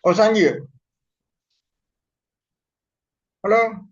Oh, Sanjeev. Hello.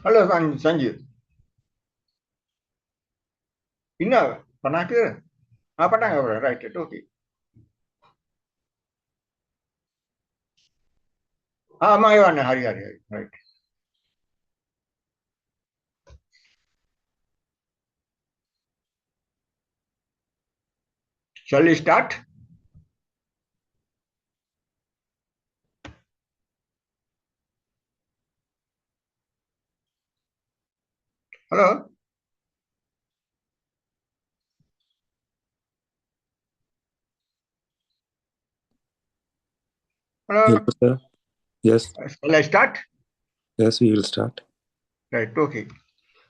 Hello, Sanjeev. Inna, pernah ke? Pernah nggak pernah? Right, okay. Mayana, hari. Right. Shall we start? Hello? Hello, Hello? sir. Yes, Shall I start? yes, we will start. Right, okay.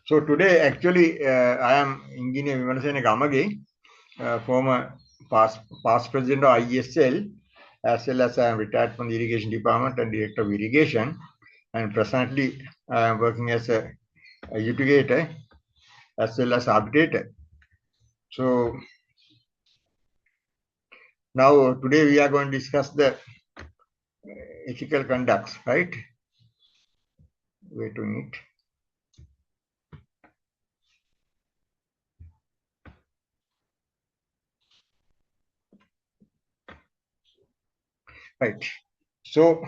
So today, actually, I am Engineer Wimalasena Gamage, former past president of IESL, as well as I am retired from the Irrigation Department and Director of Irrigation. And presently, I am working as a litigator as well as arbitrator. So now today we are going to discuss the ethical conducts, right? Wait a minute. Right. So,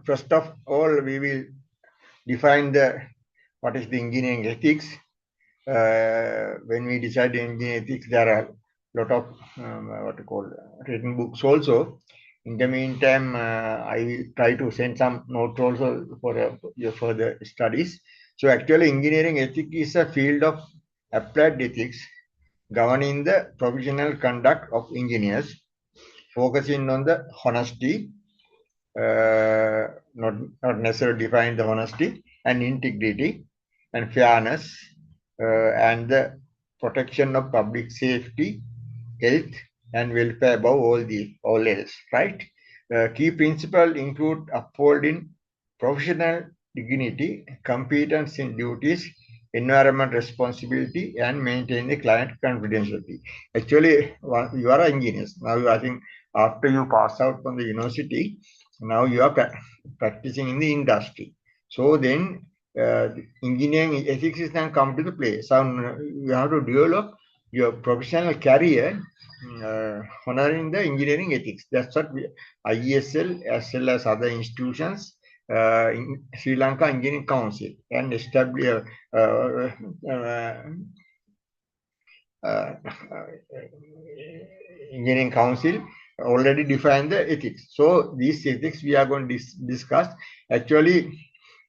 first of all, we will define the what is the engineering ethics. When we decide engineering ethics, there are a lot of what to call written books also. In the meantime, I will try to send some notes also for your further studies. So, actually, engineering ethics is a field of applied ethics governing the professional conduct of engineers, focusing on the honesty, uh, not, not necessarily define the honesty and integrity and fairness and the protection of public safety, health, and welfare above all else, right? Key principles include upholding professional dignity, competence in duties, environment responsibility, and maintaining the client confidentiality. Actually, you are an engineer. Now, I think after you pass out from the university, now you are practicing in the industry. So then, engineering ethics is then come to the play. So you have to develop your professional career honoring the engineering ethics. That's what IESL as well as other institutions, in Sri Lanka Engineering Council, and establish uh, engineering council already defined the ethics. So these ethics we are going to discuss. Actually,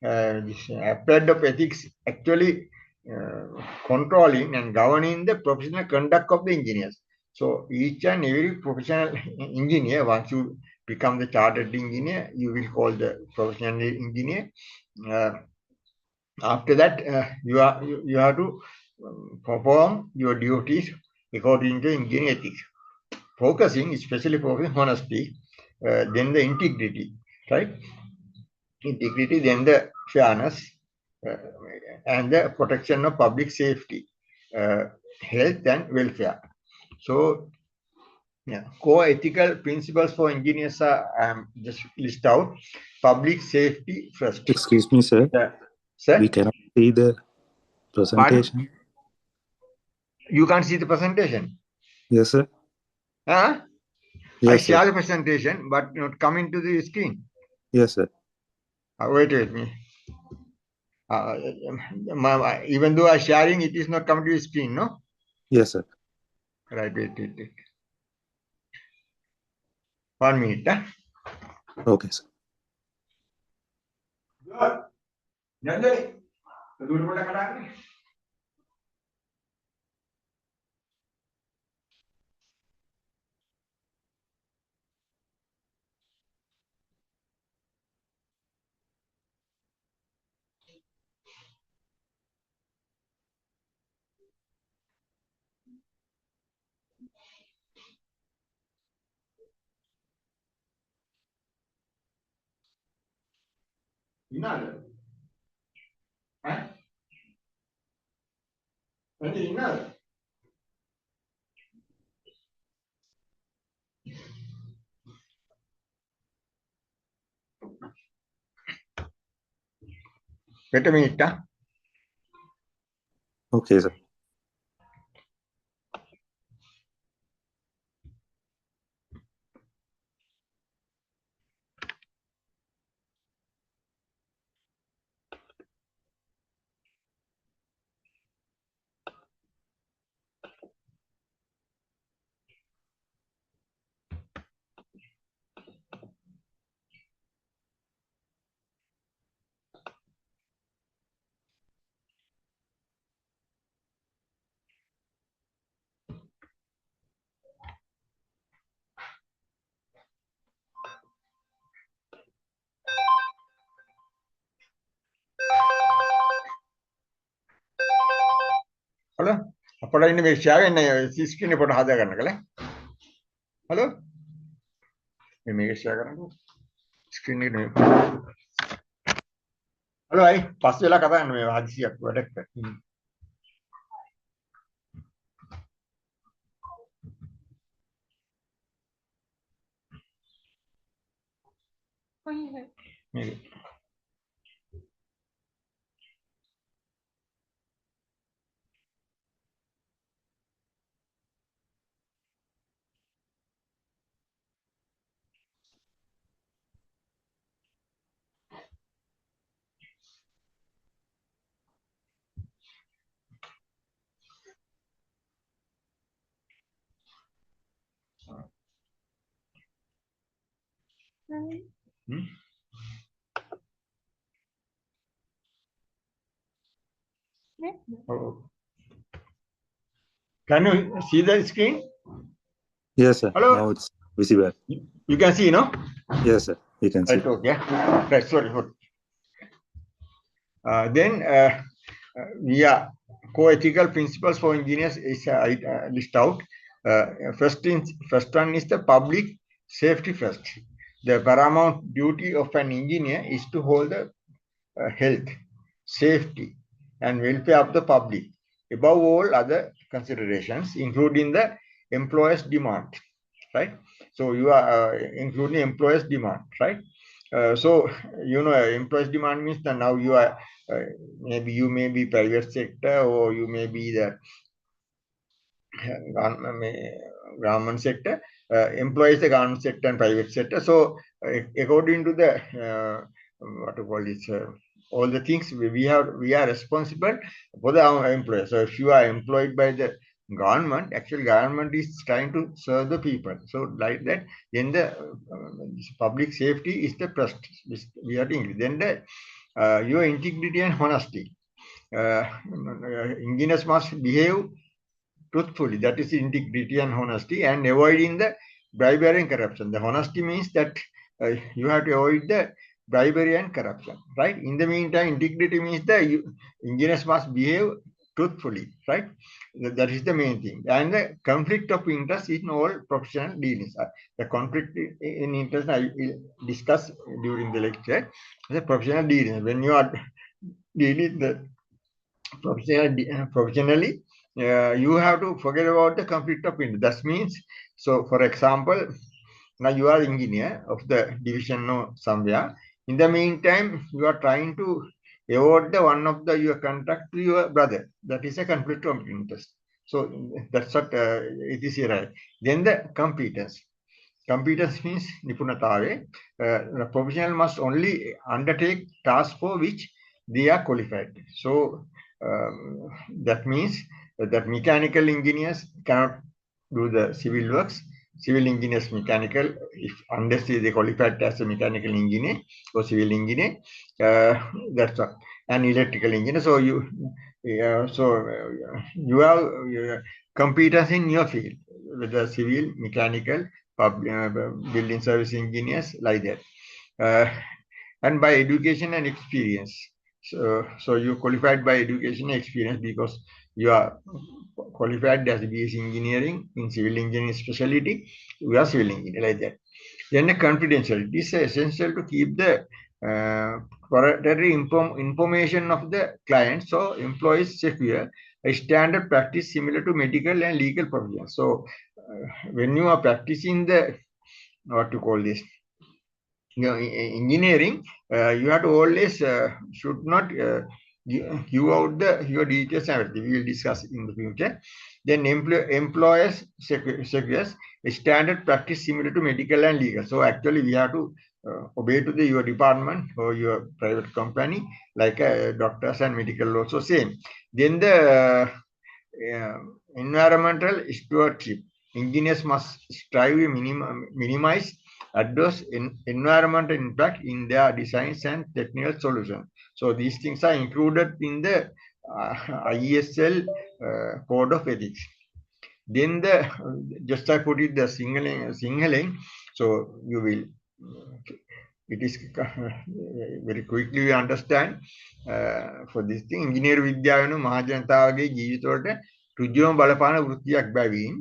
this applied of ethics actually controlling and governing the professional conduct of the engineers. So each and every professional engineer, once you become the chartered engineer, you will call the professional engineer. Uh, After that, you have to perform your duties according to engineering ethics, focusing, especially focusing honesty, then the integrity, right? Integrity, then the fairness, uh, and the protection of public safety, uh, health and welfare. So, yeah, core ethical principles for engineers are just list out. Public safety first. Excuse me, sir. We Sir, cannot see the pardon? presentation. You can't see the presentation. Yes, sir. Huh? I Yes, sir. share the presentation, but not come into the screen. Yes, sir. Wait with me. Even though I sharing, it is not coming to the screen, no? Yes, sir. Right, wait. 1 minute. Huh? Okay, sir. ඉන්නවද? ඈ? එතන ඉන්නවද? Wait a minute. Huh? Okay, sir. Hello අපට ඉන්න මේ share වෙන්න screen එක පොඩ හදා ගන්න කලේ. හලෝ මේක ෂෙයා කරන්නකෝ ස්ක්‍රීන් එක නෙමෙයි. හලෝ අය පස් වෙලා කතා කරන්න මේ හදිසියක් වැඩක්. මේක Hmm? Oh. Can you see the screen? Yes, sir. Hello? Now it's visible. You can see, no? Yes, sir. You can see. Right, okay. Right, sorry. Then we are co-ethical principles for engineers is list out. First one is the public safety first. The paramount duty of an engineer is to hold the health, safety, and welfare of the public above all other considerations, including the employer's demand, right? So you are including employer's demand, right? So employer's demand means that now you are maybe you may be private sector or you may be the government sector, employs the government sector and private sector. So according to the what to call this, all the things we are responsible for our employees. So if you are employed by the government, actually government is trying to serve the people. So like that, then the public safety is the first. We are doing. Then the your integrity and honesty. Engineers must behave truthfully. That is integrity and honesty, and avoiding the bribery and corruption. The honesty means that you have to avoid the bribery and corruption, right? In the meantime, integrity means that engineers must behave truthfully, right? That is the main thing. And the conflict of interest in all professional dealings. The conflict in interest I will discuss during the lecture. The professional dealings. When you are dealing the professionally, you have to forget about the conflict of interest. That means, so for example, now you are engineer of the division or somewhere. In the meantime, you are trying to award the one of the your contract to your brother. That is a conflict of interest. So that's what it is here. Right? Then the competence. Competence means nipunatave. The professional must only undertake tasks for which they are qualified. So that means that mechanical engineers cannot do the civil works. Civil engineers mechanical, if unless they qualified as a mechanical engineer or civil engineer, that's all. And electrical engineer. So you have competence in your field, whether civil, mechanical, building service engineers, like that. And by education and experience. So you qualified by education and experience because you are qualified as BS engineering in civil engineering specialty. You are civil engineer, like that. Then the confidentiality is essential to keep the proprietary information of the client, so employees secure a standard practice similar to medical and legal professions. So when you are practicing the what to call this, engineering, you have to always should not give out your details and everything. We will discuss in the future. Then employers secures a standard practice similar to medical and legal. So actually we have to obey to your department or your private company, like doctors and medical also same. Then the environmental stewardship. Engineers must strive to minimize adverse environmental impact in their designs and technical solutions. So these things are included in the IESL code of ethics. Then just I put it the signaling, so you will it is very quickly we understand for this thing. Engineer විද්‍යාව වෙන මහ ජනතාවගේ ජීවිතවලට ඍජුවම බලපාන වෘත්තියක් බැවින්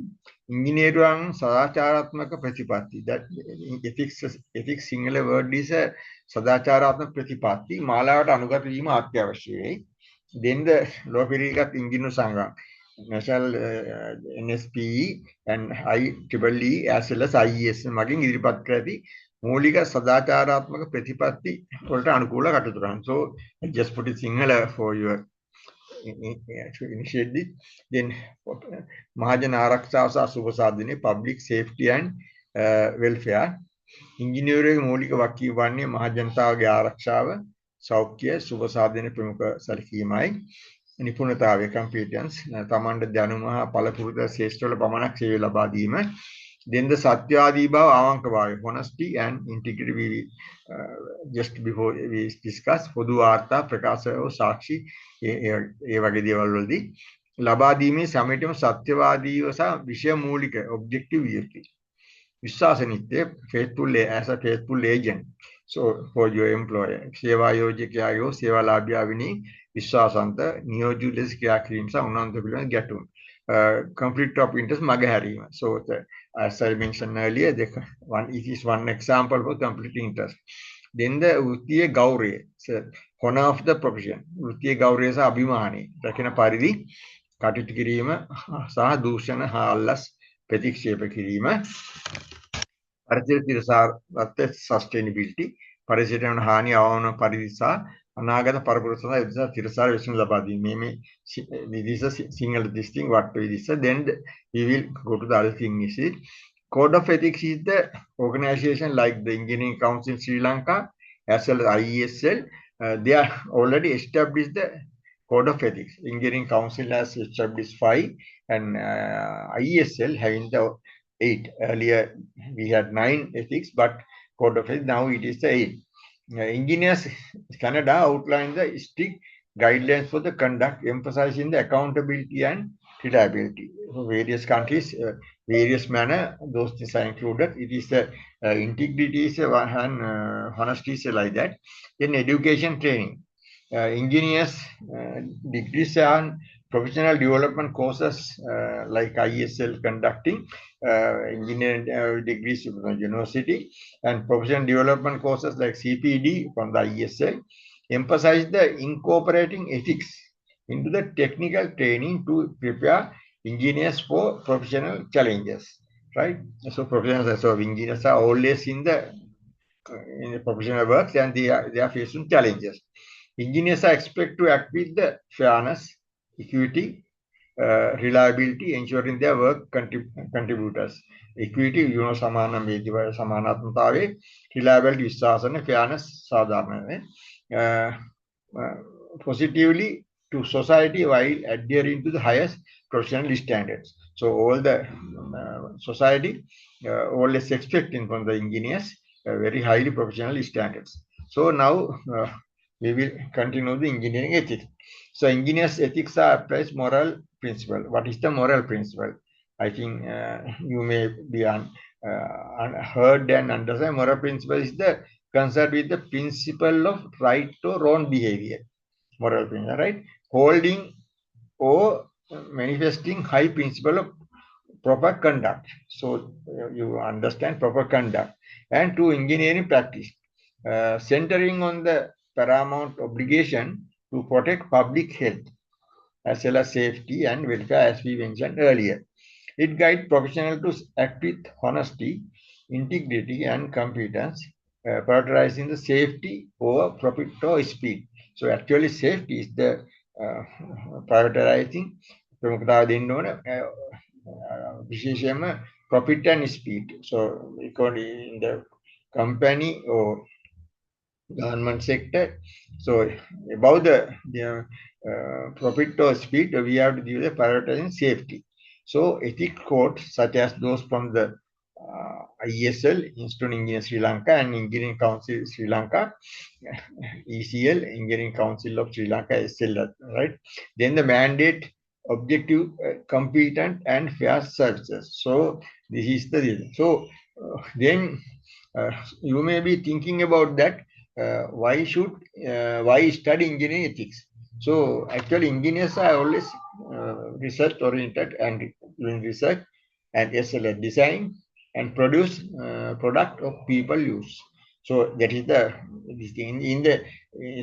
ඉංජිනේරුවන් සදාචාරාත්මක ප්‍රතිපත්ති, that ethics singular word is a සදාචාරාත්මක ප්‍රතිපත්ති මාලාවට අනුගත වීම අත්‍යවශ්‍යයි. Then the law පිළිගත් ඉංජිනේරු සංගම් national NSPE and IEEE as well as IESL මගින් ඉදිරිපත් කර ඇති මූලික සදාචාරාත්මක ප්‍රතිපත්ති වලට අනුකූල කටයුතු කරනවා. So I just put it Sinhala for your to initiate this. Then මහජන ආරක්ෂාව සහ සුබ සාධනය, public safety and welfare. ඉංජිනේරුවගේ මූලික වගකීම වන්නේ මහ ජනතාවගේ ආරක්ෂාව, සෞඛ්‍ය, සුබ සාධනය ප්‍රමුඛ සැලකීමයි. නිපුණතාවය competence, තමන්ට දැනුම හා පළපුරුදු ශේෂ්ඨවල පමණක් සේවය ලබා දීම. Then the Satyadi Bhava Avankavaya, honesty and integrity. We just before we discussed Podu Artha, Prakasa, Sakshi, ඒ වගේ දේවල් වලදී ලබා දීමේ සමයටම සත්‍යවාදීව සහ විෂය මූලික ඔබ්ජෙක්ටිව් විය යුතුයි. විශ්වාසනීයත්වය faithful as a faithful agent. So for your employer, සේවා යෝජකයාගේ සේවාලාභියා විනී විශ්වාසන්ත නියෝජ්‍ය ලෙස ක්‍රියා කිරීම සහ උනන්දු පිළිබඳ ගැටුම්. Conflict of interest magaharima. So as I mentioned earlier, it is one example for conflict interest. Then the Utiya Gaure, honor of the profession. Utiya Gaure is Abhimani. Rakina Paridi, Katitu Kirima, Saha Dushana Hallas, Petikshepa Kirima. Sustainability, Parasitan Hani on Paridisa, Anagata Parapurasa, Tirasa, Vision Labadi. Maybe this is a single this thing, what we this, then we will go to the other thing. You see, Code of Ethics is the organization like the Engineering Council in Sri Lanka, as well as IESL. They are already established the Code of Ethics. Engineering Council has established 5, and IESL having the 8. Earlier we had 9 ethics, but Code of Ethics now it is the 8. Engineers Canada outlined the strict guidelines for the conduct, emphasizing the accountability and reliability. So various countries, various manner, those things are included. It is the integrity is and honesty is like that. Then education training, engineers degrees and professional development courses like IESL conducting engineering degrees from the university, and professional development courses like CPD from the IESL emphasize the incorporating ethics into the technical training to prepare engineers for professional challenges, right? So professionals, so engineers are always in the professional works, and they are facing challenges. Engineers are expected to act with the fairness, equity, reliability, ensuring their work contributors. Equity, samana mediva samanatmatawe, reliability, vishwasana, fairness, sadharana. Positively to society while adhering to the highest professional standards. So all the society always expecting from the engineers very highly professional standards. So now we will continue the engineering ethics. So engineers ethics are applies moral principle. What is the moral principle? I think you may be heard and understand. Moral principle is the concerned with the principle of right or wrong behavior. Moral principle, right? Holding or manifesting high principle of proper conduct. So you understand proper conduct. And to engineering practice, centering on the paramount obligation to protect public health as well as safety and welfare, as we mentioned earlier. It guides professionals to act with honesty, integrity, and competence, prioritizing the safety over profit or speed. So actually, safety is the prioritizing. Profit and speed. So in the company or government sector, so about the profit or speed, we have to give the prioritizing safety. So ethic codes such as those from the IESL, Institute of Engineering Sri Lanka, and Engineering Council Sri Lanka, ECL, Engineering Council of Sri Lanka, ECSL, right? Then the mandate, objective, competent, and fair services. So this is the reason. So then you may be thinking about that. Why study engineering ethics? So actually, engineers are always research oriented and doing research and SLS design and produce product of people use. So that is the in the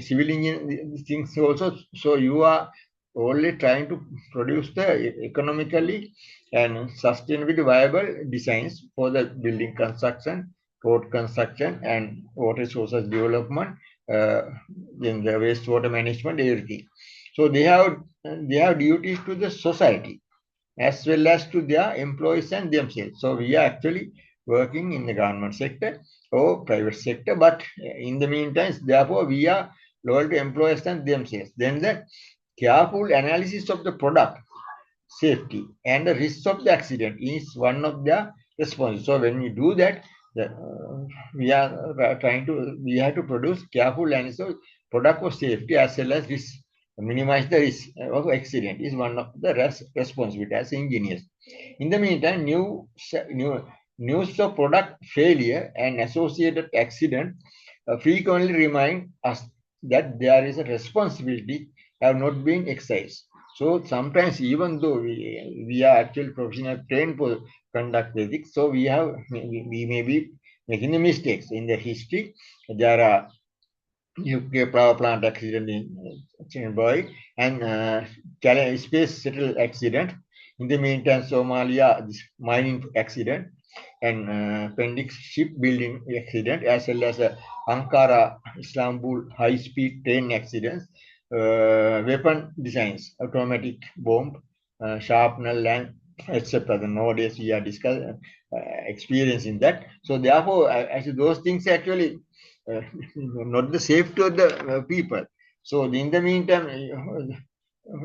civil engineering things also. So you are only trying to produce the economically and sustainably viable designs for the building construction, road construction, and water sources development, then the wastewater management, everything. So they have duties to the society as well as to their employees and themselves. So we are actually working in the government sector or private sector, but in the meantime, therefore, we are loyal to employees and themselves. Then the careful analysis of the product safety and the risks of the accident is one of their response. So when we do that, we have to produce careful and so product of safety as well as risk, minimize the risk of accident is one of the responsibility as engineers. In the meantime, news of product failure and associated accident frequently remind us that there is a responsibility have not been exercised. So sometimes, even though we are actually professional trained for conduct ethics, so we may be making the mistakes in the history. There are nuclear power plant accident in Chennai and space shuttle accident. In the meantime, Somalia this mining accident and Pendix shipbuilding accident, as well as Ankara Istanbul high-speed train accidents, weapon designs, automatic bomb, sharpnel, and etc. Nowadays we are discussing experiencing that. So therefore, actually those things actually not the safety of the people. So in the meantime,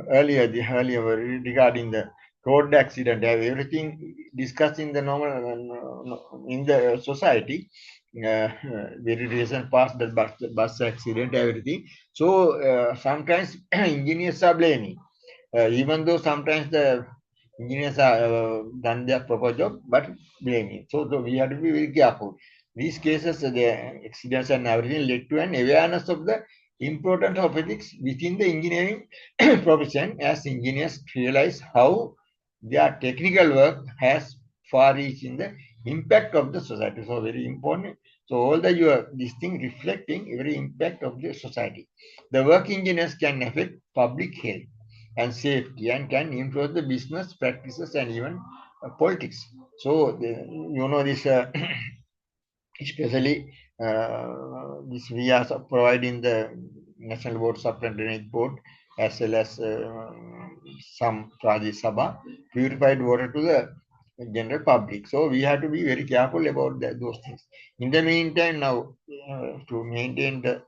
earlier regarding the road accident, everything discussed in the normal in the society. Very recent past the bus accident, everything. So sometimes engineers are blaming, even though sometimes the engineers are done their proper job, but blaming. So we have to be very careful. These cases, the accidents and everything led to an awareness of the importance of ethics within the engineering profession, as engineers realize how their technical work has far-reaching the impact of the society. So very important. So all the this thing reflecting every impact of the society. The work engineers can affect public health and safety and can influence the business practices and even politics. So this especially this we are providing the National Board Supplementary Board as well as some Rajya Sabha purified water to the general public. So we have to be very careful about those things. In the meantime, now to maintain the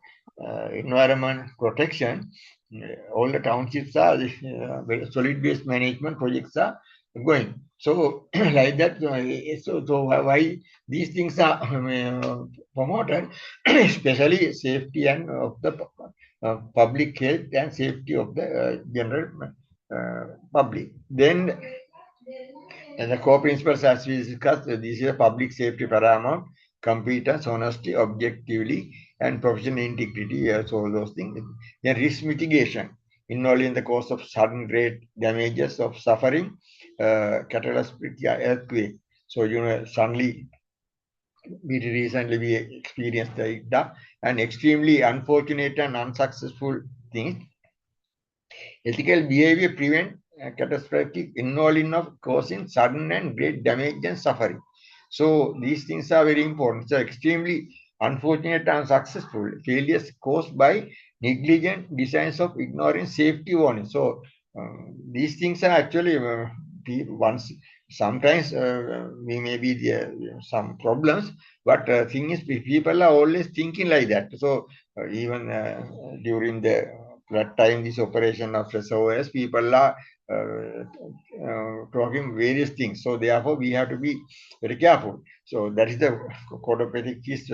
environment protection, all the townships are solid waste management projects are going. So like that, so why these things are promoted, especially safety and of the public health and safety of the general public. Then and the core principles, as we discussed, this is public safety paramount, competence, honesty, objectively, and professional integrity, so those things. Then risk mitigation, involving the cause of sudden great damages of suffering, catastrophic earthquake. So, suddenly, we experienced the IDA, and extremely unfortunate and unsuccessful things. Ethical behavior prevent catastrophic involving of causing sudden and great damage and suffering. So these things are very important. So extremely unfortunate and successful failures caused by negligent designs of ignoring safety warnings. So these things are actually once sometimes we may be there some problems, but thing is people are always thinking like that. So even during that time, this operation of SOS, people are talking various things. So therefore, we have to be very careful. So that is the code of ethics is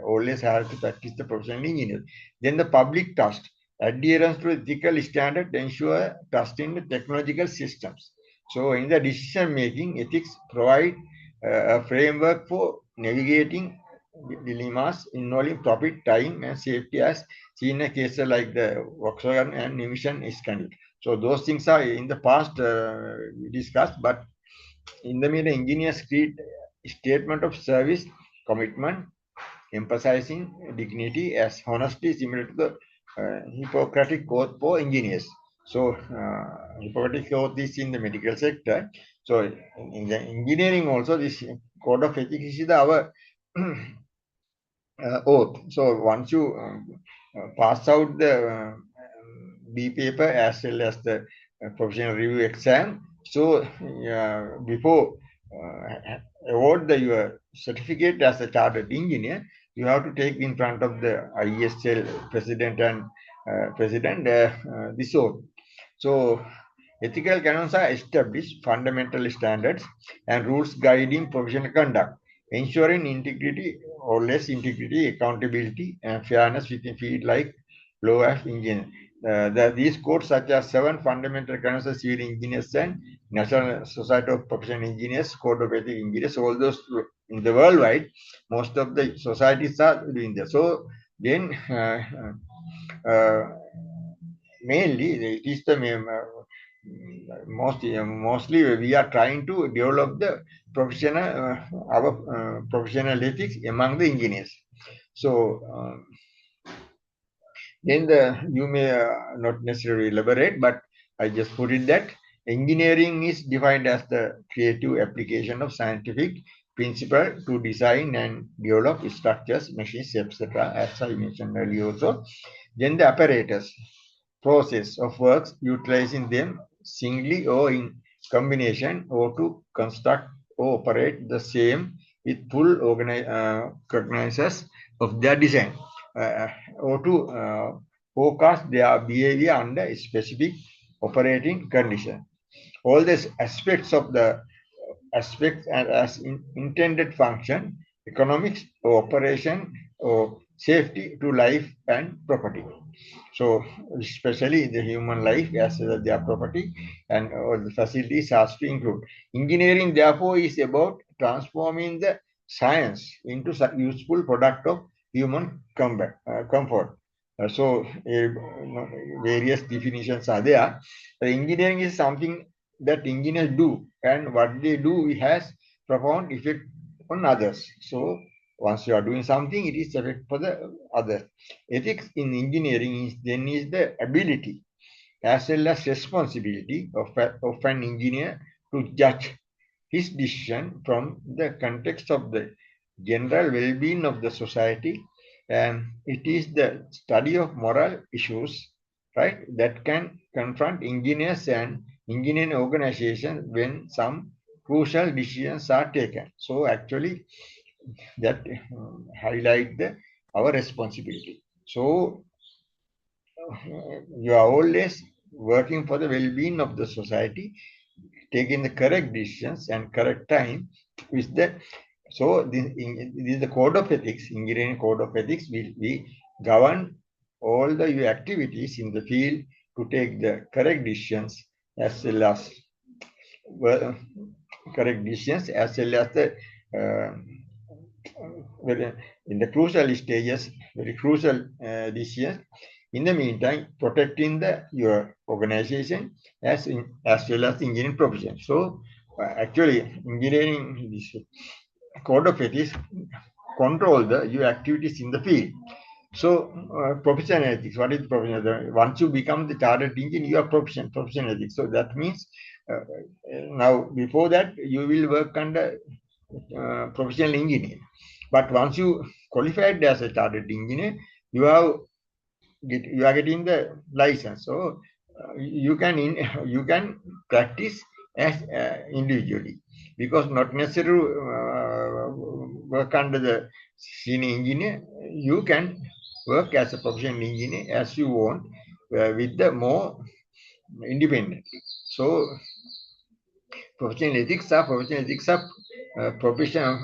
always have to practice the professional engineer. Then the public trust, adherence to ethical standard ensure trust in the technological systems. So in the decision making, ethics provide a framework for navigating dilemmas involving profit, time, and safety, as seen in cases like the Volkswagen and emission scandal. So those things are in the past we discussed, but in the meantime, engineers create a statement of service, commitment, emphasizing dignity as honesty similar to the Hippocratic Oath for engineers. So Hippocratic Oath is in the medical sector. So in the engineering also, this code of ethics is our oath. So once you pass out the B paper as well as the professional review exam, so before award your certificate as a chartered engineer, you have to take in front of the IESL president and this oath. So Ethical canons are established fundamental standards and rules guiding professional conduct, ensuring integrity or less integrity, accountability, and fairness within field like law of engineering. These codes, such as 7 fundamental canons of civil engineers and National Society of Professional Engineers, Code of Ethics Engineers, all those in the worldwide, most of the societies are doing that. So then, mainly it is the mostly we are trying to develop the professional our professional ethics among the engineers. So then you may not necessarily elaborate, but I just put it that engineering is defined as the creative application of scientific principle to design and develop structures, machines, etc. As I mentioned earlier also. Then the apparatus process of works utilizing them singly or in combination, or to construct or operate the same with full cognizance of their design, or to forecast their behavior under specific operating conditions. All these aspects of the aspects and as intended function, economics or operation or safety to life and property. So especially the human life as well as their property and all the facilities has to include. Engineering therefore is about transforming the science into useful product of human comfort. Various definitions are there. Engineering is something that engineers do, and what they do has profound effect on others. So once you are doing something, it is effect for the others. Ethics in engineering is the ability as well as responsibility of an engineer to judge his decision from the context of the general well-being of the society, and it is the study of moral issues, right, that can confront engineers and engineering organizations when some crucial decisions are taken. So actually that highlight our responsibility. So you are always working for the well-being of the society, taking the correct decisions and correct time with the. So this is the code of ethics, engineering code of ethics. We govern all the activities in the field to take the correct decisions as well as correct decisions as well as the in the crucial stages, very crucial decisions. In the meantime, protecting your organization as well as engineering profession. So actually, engineering this code of ethics control your activities in the field. So professional ethics. What is professional? Once you become the chartered engineer, you are professional ethics. So that means now before that you will work under professional engineer. But once you qualified as a chartered engineer, you are getting the license. So you can practice as individually, because not necessarily work under the senior engineer. You can work as a professional engineer as you want, with the more independently. So professional ethics of profession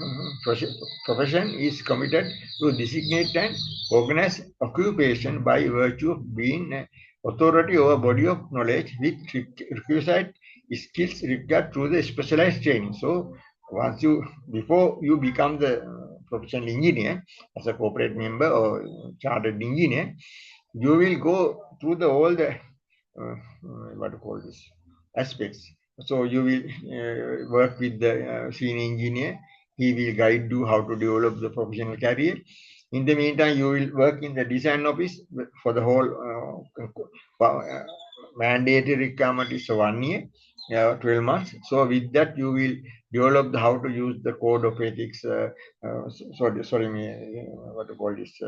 is committed to designate and organize occupation by virtue of being an authority over body of knowledge with requisite skills required through the specialized training. So before you become the professional engineer as a corporate member or chartered engineer, you will go through all the what to call this aspects. So you will work with the senior engineer. He will guide you how to develop the professional career. In the meantime, you will work in the design office for the whole mandatory requirement is 1 year, 12 months. So with that, you will develop how to use the code of ethics. What to call this?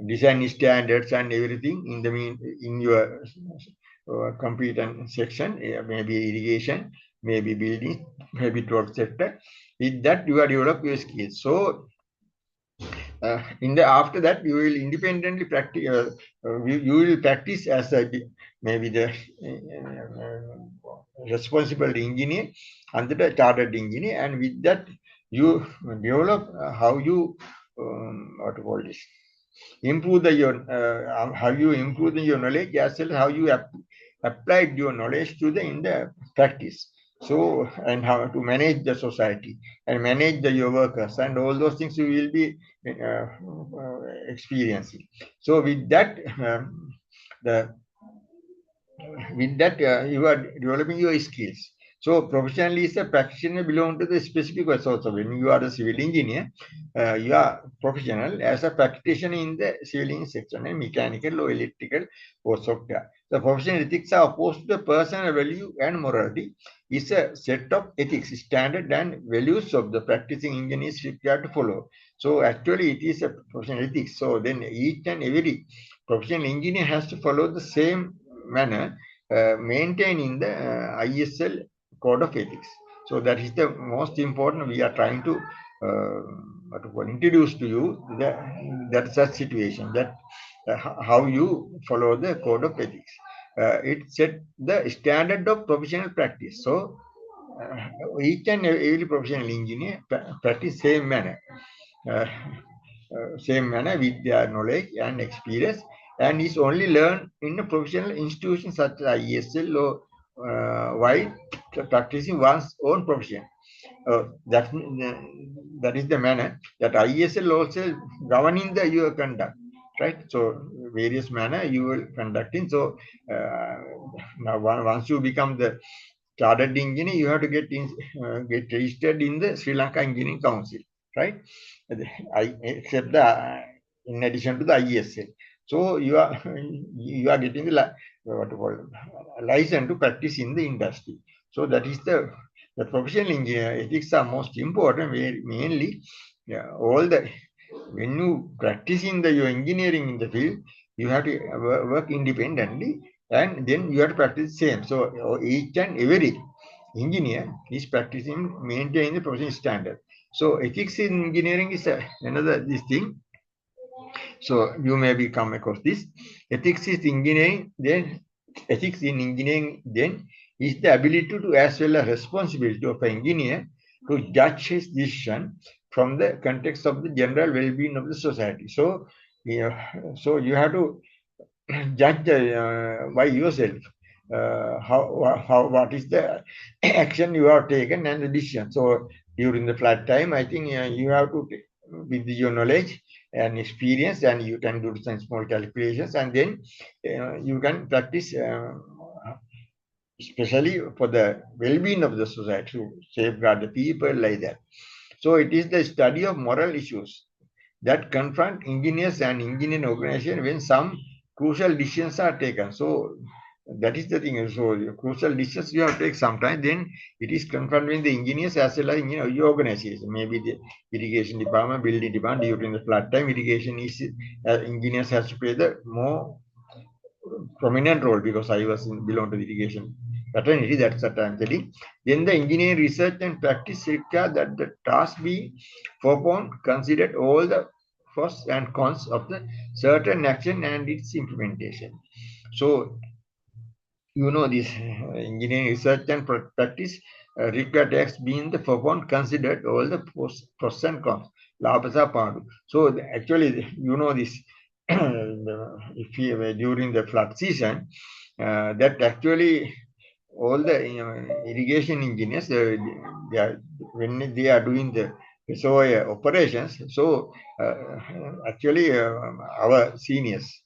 Design standards and everything in your competence section, maybe irrigation, maybe building, maybe towards sector. With that, you are develop your skills. So After that, you will independently practice. You will practice as maybe the responsible engineer and the chartered engineer, and with that you develop how you what to call this, improve how you improve your knowledge, as well as how you applied your knowledge to the in the practice. So, and how to manage the society and manage your workers and all those things you will be experiencing. So with that, the with that you are developing your skills. So professionally is a practitioner belong to the specific course also. When you are a civil engineer, you are professional as a practitioner in the civil engineering section and mechanical or electrical or software. The professional ethics are opposed to the personal value and morality. It's a set of ethics, standard and values of the practicing engineers required to follow. So actually it is a professional ethics. So then each and every professional engineer has to follow the same manner maintaining the IESL code of ethics. So that is the most important. We are trying to introduce to you that such situation, that how you follow the code of ethics. It set the standard of professional practice. So each and every professional engineer practice same manner. Same manner with their knowledge and experience, and is only learned in a professional institution such as IESL or while practicing one's own profession. That is the manner that IESL also governing your conduct, right? So various manner you will conducting. So now once you become the chartered engineer, you have to get registered in the Sri Lanka Engineering Council, right? Except in addition to the IESL. So you are getting the what to call license to practice in the industry. So that is the professional engineer ethics are most important. Mainly, yeah, all the when you practice in your engineering in the field, you have to work independently, and then you have to practice same. So each and every engineer is practicing maintaining the professional standard. So ethics in engineering is another this thing. So you may be come across this. Ethics is engineering, then ethics in engineering then is the ability to as well as responsibility of an engineer to judge his decision from the context of the general well-being of the society. So, so you have to judge by yourself what is the action you have taken and the decision. So during the flight time, I think you have to with your knowledge and experience, and you can do some small calculations, and then you can practice especially for the well-being of the society to safeguard the people like that. So it is the study of moral issues that confront engineers and engineering organization when some crucial decisions are taken. So that is the thing. So crucial decisions you have to take sometime, then it is confronting the engineers as well as your organization. Maybe the irrigation department, building department, during the flood time, irrigation is engineers has to play the more prominent role, because I was belong to the irrigation fraternity. That's what I'm telling. Then the engineering research and practice require that the task be performed, considered all the pros and cons of the certain action and its implementation. So this engineering research and practice require tasks being the performed, considered all the pros and cons. So actually, this if you, during the flood season, that actually all the irrigation engineers, when they are doing the reservoir operations, so actually our seniors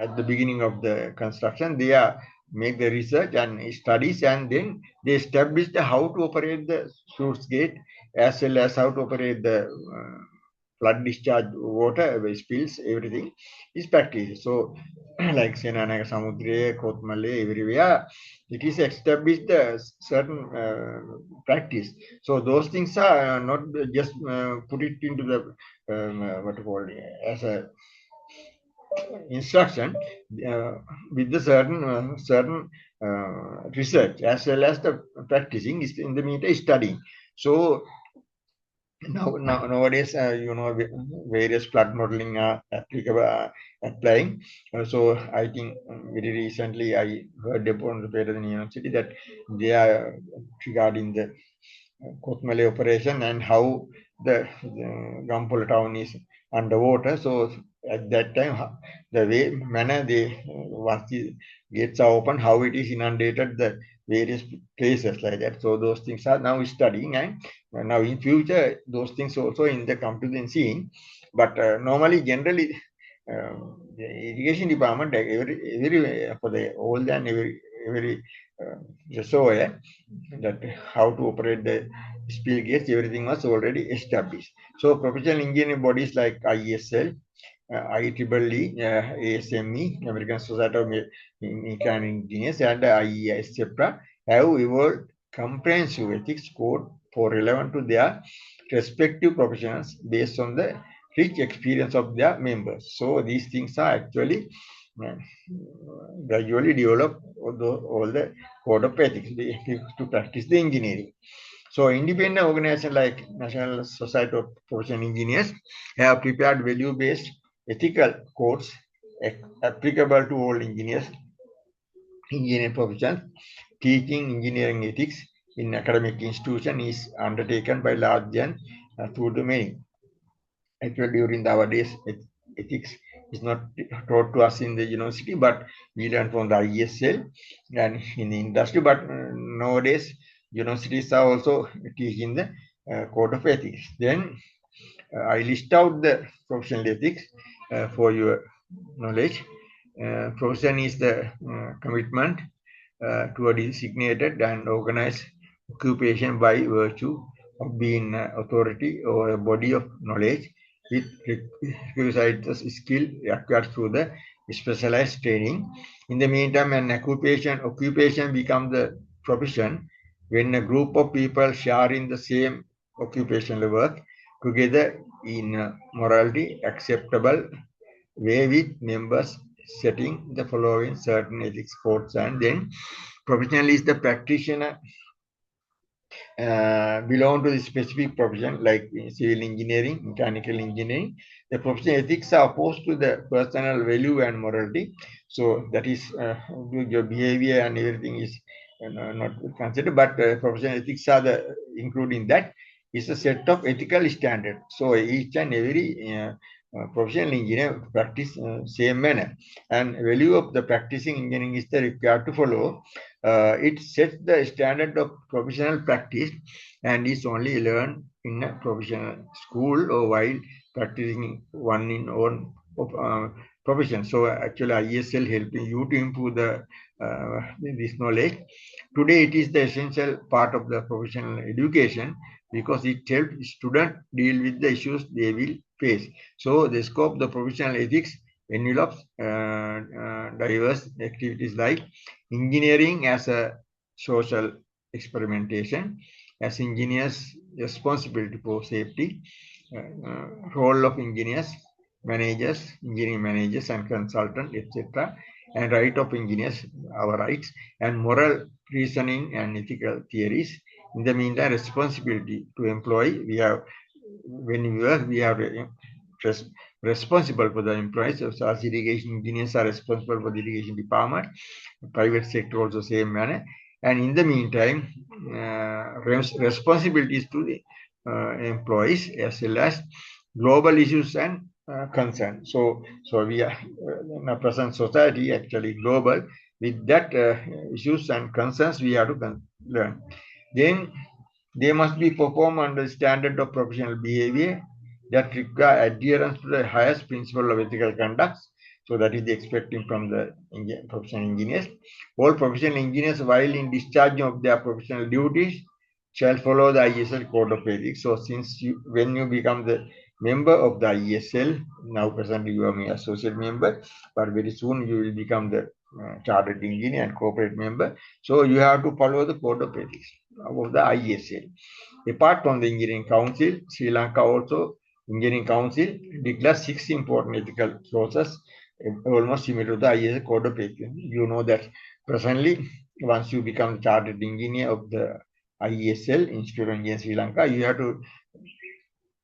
at the beginning of the construction, they are make the research and studies, and then they establish how to operate the sluice gate, as well as how to operate the flood discharge water spills, everything is practiced. So like Senanaga Samudre, Kotmale, everywhere, it is established a certain practice. So those things are not just put it into the what you call it, as a instruction with the certain research as well as the practicing is in the meter studying. So Nowadays, various flood modeling are applicable, applying. So I think very recently I heard upon the Peterson University that they are regarding the Kotmale operation and how the Gampola town is underwater. So at that time, the way manner they once the gates are open, how it is inundated the various places like that. So those things are now studying, and now in future those things also in the come to the scene. But normally, generally, the irrigation department every for the old and every reservoir that how to operate the spill gates, everything was already established. So professional engineering bodies like IESL, IEEE, ASME, American Society of Mechanical Engineers, and IESL have evolved comprehensive ethics code for relevant to their respective professions based on the rich experience of their members. So these things are actually uh, gradually developed all the code of ethics to practice the engineering. So independent organizations like National Society of Professional Engineers have prepared value-based ethical codes applicable to all engineering professions. Teaching engineering ethics in academic institution is undertaken by large and through the many. Actually, during nowadays, ethics is not taught to us in the university, but we learn from the IESL and in the industry. But nowadays, universities are also teaching the code of ethics. Then I list out the professional ethics for your knowledge. Profession is the commitment to a designated and organized occupation by virtue of being authority or a body of knowledge with requisite skill acquired through the specialized training. In the meantime, an occupation becomes the profession when a group of people share in the same occupational work together in a morality acceptable way with members setting the following certain ethics codes, and then professional is the practitioner belong to the specific profession like civil engineering, mechanical engineering. The professional ethics are opposed to the personal value and morality. So that is your behavior and everything is not considered, but professional ethics are the including that is a set of ethical standards. So each and every professional engineer practice same manner, and value of the practicing engineering is the required to follow. It sets the standard of professional practice and is only learned in a professional school or while practicing one in own profession. So actually IESL helping you to improve this knowledge. Today it is the essential part of the professional education because it helps students deal with the issues they will face. So the scope of the professional ethics envelops diverse activities like engineering as a social experimentation, as engineers' responsibility for safety, role of engineers, managers, engineering managers and consultants, etc., and right of engineers, our rights, and moral reasoning and ethical theories. In the meantime, responsibility to employ, we have when we work, we are responsible for the employees. So as irrigation engineers are responsible for the irrigation department, private sector also same manner. And in the meantime, responsibilities to the employees as well as global issues and concerns. So we are in a present society actually global. With that issues and concerns, we have to learn. Then they must be performed under standard of professional behavior that require adherence to the highest principle of ethical conduct. So that is the expecting from the professional engineers. All professional engineers, while in discharge of their professional duties, shall follow the IESL code of ethics. So since when you become the member of the IESL, now presently you are an associate member, but very soon you will become the chartered engineer and corporate member. So you have to follow the code of ethics of the IESL. Apart from the Engineering Council, Sri Lanka also Engineering Council declares 6 important ethical clauses, almost similar to the IESL code of ethics. You know that presently, once you become chartered engineer of the IESL, Institute of Engineering Sri Lanka, you have to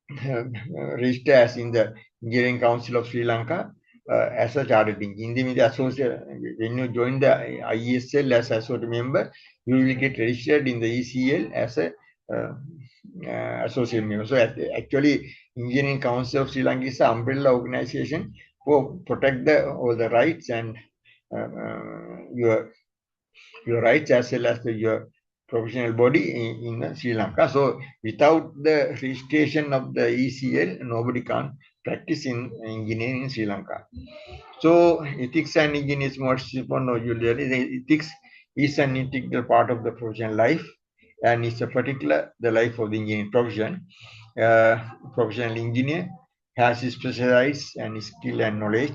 register as in the Engineering Council of Sri Lanka as a chartered engineer. In the associate, when you join the IESL as associate member, you will get registered in the ECL as a associate member. So actually, Engineering Council of Sri Lanka is an umbrella organization for protect all the rights and your rights as well as your professional body in Sri Lanka. So without the registration of the ECL, nobody can practice in engineering in Sri Lanka. So ethics and engineering is ethics is an integral part of the professional life, and it's a particular the life of the engineering profession. Professional engineer has his specialized and skill and knowledge.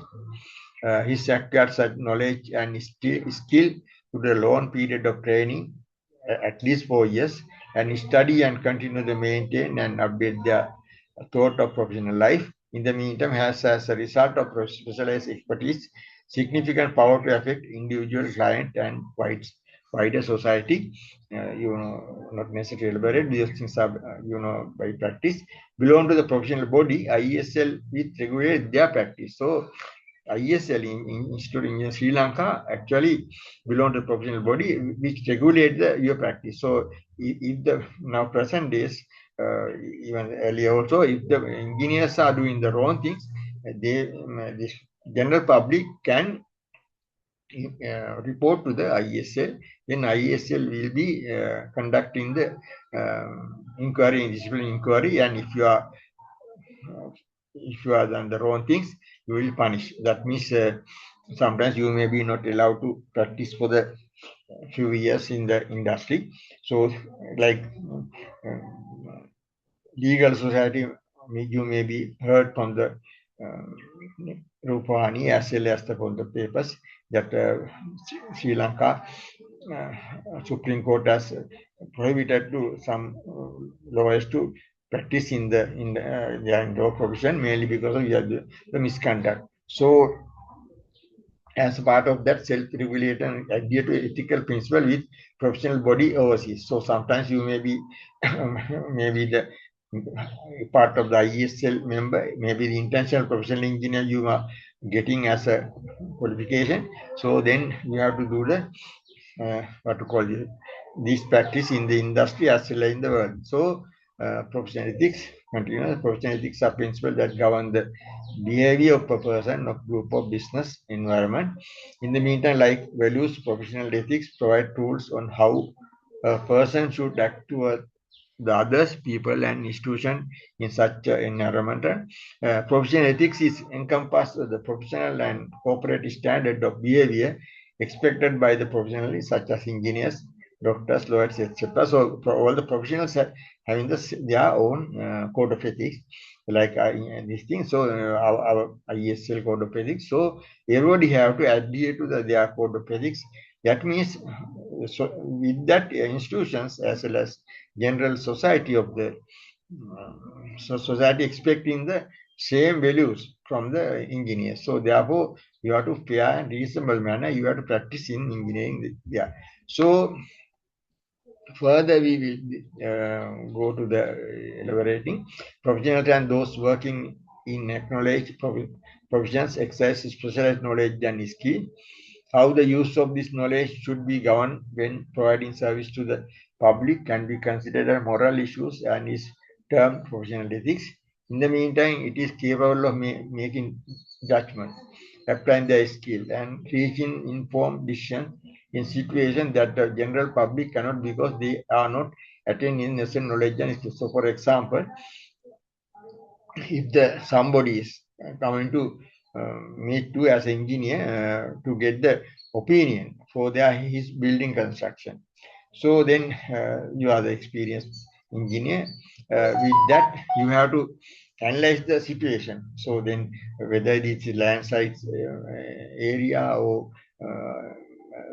He acquired such knowledge and skill through the long period of training, at least 4 years, and study and continue to maintain and update their thought of professional life. In the meantime, has as a result of specialized expertise, significant power to affect individual, client, and wider society. Not necessarily elaborate. These things are, by practice, belong to the professional body. IESL which regulate their practice. So IESL Institute in Sri Lanka actually belong to the professional body which regulate your practice. So if the now present days, even earlier also, if the engineers are doing the wrong things, the general public can report to the IESL. Then IESL will be conducting the inquiry, disciplinary inquiry, and if you are done the wrong things, you will punish. That means sometimes you may be not allowed to practice for the few years in the industry. So, like legal society, you may be heard from the Rupani as well as from the papers that Sri Lanka Supreme Court has prohibited to some lawyers to practice in the law profession mainly because of the misconduct. So as part of that, self-regulate and adhere to ethical principle with professional body overseas. So sometimes you may be maybe the part of the IESL member, maybe the intentional professional engineer you are getting as a qualification. So then you have to do the what to call it, this practice in the industry as well as in the world. So professional ethics, continuous professional ethics are principles that govern the behavior of a person, of group, of business environment. In the meantime, like values, professional ethics provide tools on how a person should act toward the others, people, and institution in such an environment. Professional ethics is encompassed the professional and corporate standard of behavior expected by the professionals such as engineers, doctors, lawyers, etc. So all the professionals are having their own code of ethics, like this thing. So our IESL code of ethics. So everybody have to adhere to their code of ethics. That means, so with that institutions as well as general society of the so society expecting the same values from the engineers. So therefore, you have to fair and reasonable manner. You have to practice in engineering. Yeah. So further, we will go to the elaborating professionals and those working in acknowledged professions exercise specialized knowledge and skill. How the use of this knowledge should be governed when providing service to the public can be considered as moral issues and is termed professional ethics. In the meantime, it is capable of making judgment, applying their skill, and reaching informed decisions in situations that the general public cannot because they are not attaining necessary knowledge and skills. So, for example, if somebody is coming to meet you as an engineer to get the opinion for his building construction, so then you are the experienced engineer. With that, you have to analyze the situation. So then, whether it is landslide area or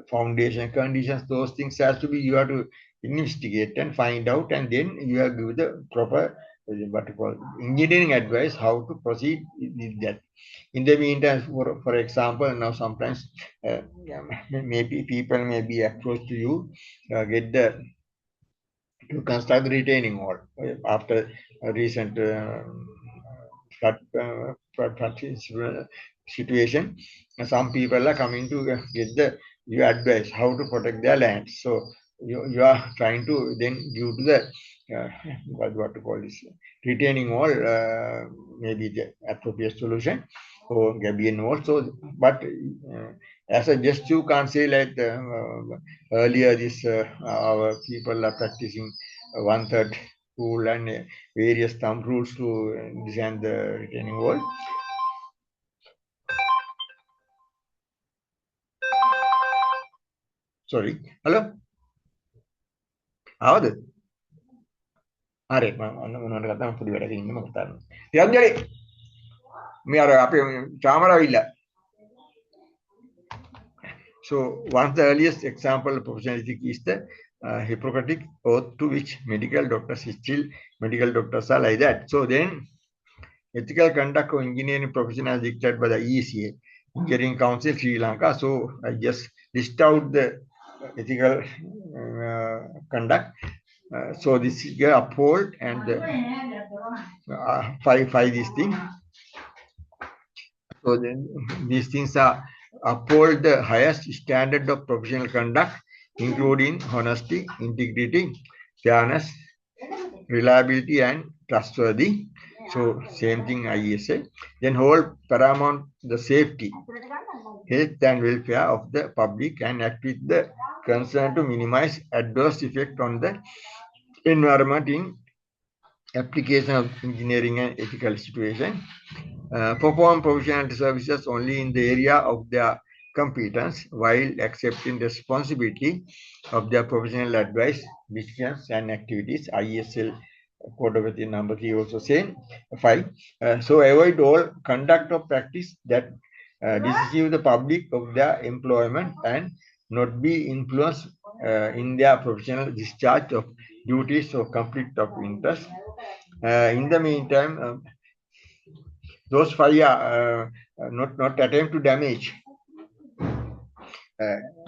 foundation conditions, those things has to be you have to investigate and find out, and then you have to give the proper what you call engineering advice how to proceed with that. In the meantime, for example, now sometimes maybe people may be approached to you, get the to construct the retaining wall after a recent flood situation. Some people are coming to get the your advice how to protect their land. So you are trying to then due to the what to call this retaining wall, maybe the appropriate solution or gabion wall. So, but as a just you can't say like earlier this our people are practicing one third rule and various thumb rules to design the retaining wall. Sorry. Hello. ආවද? හරි මම මොනවද කතා පොඩි වැඩක ඉන්න මම කතා කරනවා. ටිකක් ජලි. මේ අර අපේ චාමරාවිල්ල. So one of the earliest example of professional ethics is the Hippocratic oath to which medical doctors still medical doctors are like that. So then ethical conduct of engineering profession as dictated by the ECSL, Engineering Council Sri Lanka. So I just list out the ethical conduct. So this is uphold and five these things. So then these things are uphold the highest standard of professional conduct, including honesty, integrity, fairness, reliability, and trustworthy. So same thing IESL. Then hold paramount the safety, health, and welfare of the public and act with the concern to minimize adverse effect on the environment in application of engineering and ethical situation. Perform professional services only in the area of their competence while accepting responsibility of their professional advice, decisions, and activities. IESL Code of Ethics number 3 also saying 5. So avoid all conduct of practice that deceive the public of their employment and not be influenced in their professional discharge of duties or conflict of interest. In the meantime, those 5 are not attempt to damage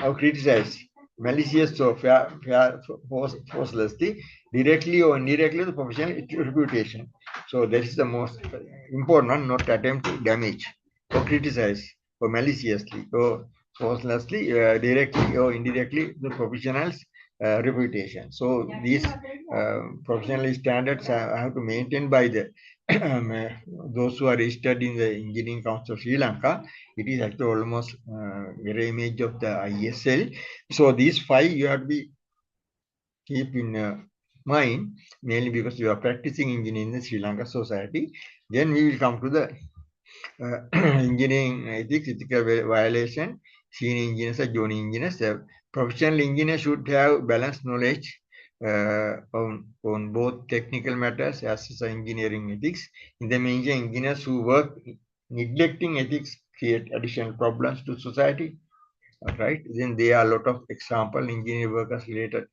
or criticize malicious or forcelessly, directly or indirectly the professional reputation. So that is the most important one, not attempt to damage or criticize or maliciously or forcelessly, directly or indirectly the professional's reputation. So these professional standards have to maintain by the those who are registered in the Engineering Council of Sri Lanka. It is actually almost mirror image of the IESL. So these 5 you have to be keep in mind, mainly because you are practicing engineering in the Sri Lanka society. Then we will come to the engineering ethics, ethical violation, senior engineers or junior engineers. Professional engineers should have balanced knowledge on both technical matters as well as engineering ethics. In the meantime, engineers who work neglecting ethics create additional problems to society. Right? Then there are a lot of example engineering workers related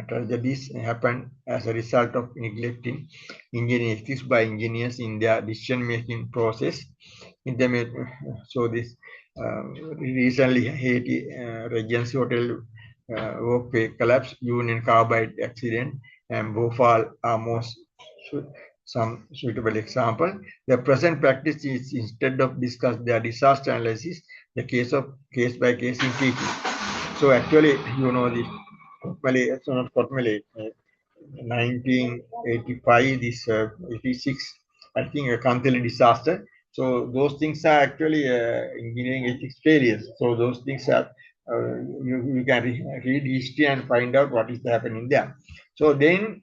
tragedies happen as a result of neglecting engineering ethics by engineers in their decision-making process. So this recently Haiti Regency Hotel workplace collapse, Union Carbide accident, and Bhopal are most some suitable example. The present practice is instead of discuss their disaster analysis, the case by case in teaching. So actually, you know this. So not Kotmale, 1985, this 86, I think a Kantali disaster. So those things are actually engineering ethics failures. So those things are you can read history and find out what is happening there. So then,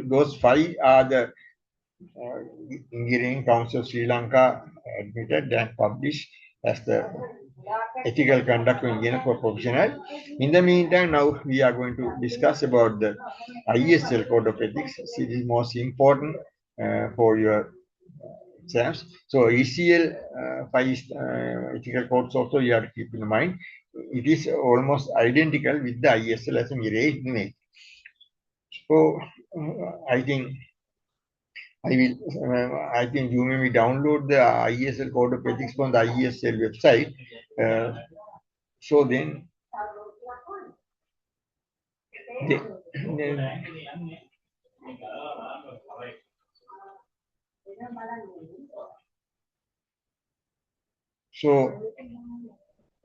those 5 are the Engineering Council of Sri Lanka admitted and published as the ethical conduct of engineering for professional. In the meantime, now we are going to discuss about the IESL Code of Ethics. It is most important for your exams. So ECL 5 ethical codes also you have to keep in mind. It is almost identical with the IESL as a mirror image. So I think you may download the IESL Code of Ethics from the IESL website. So then, So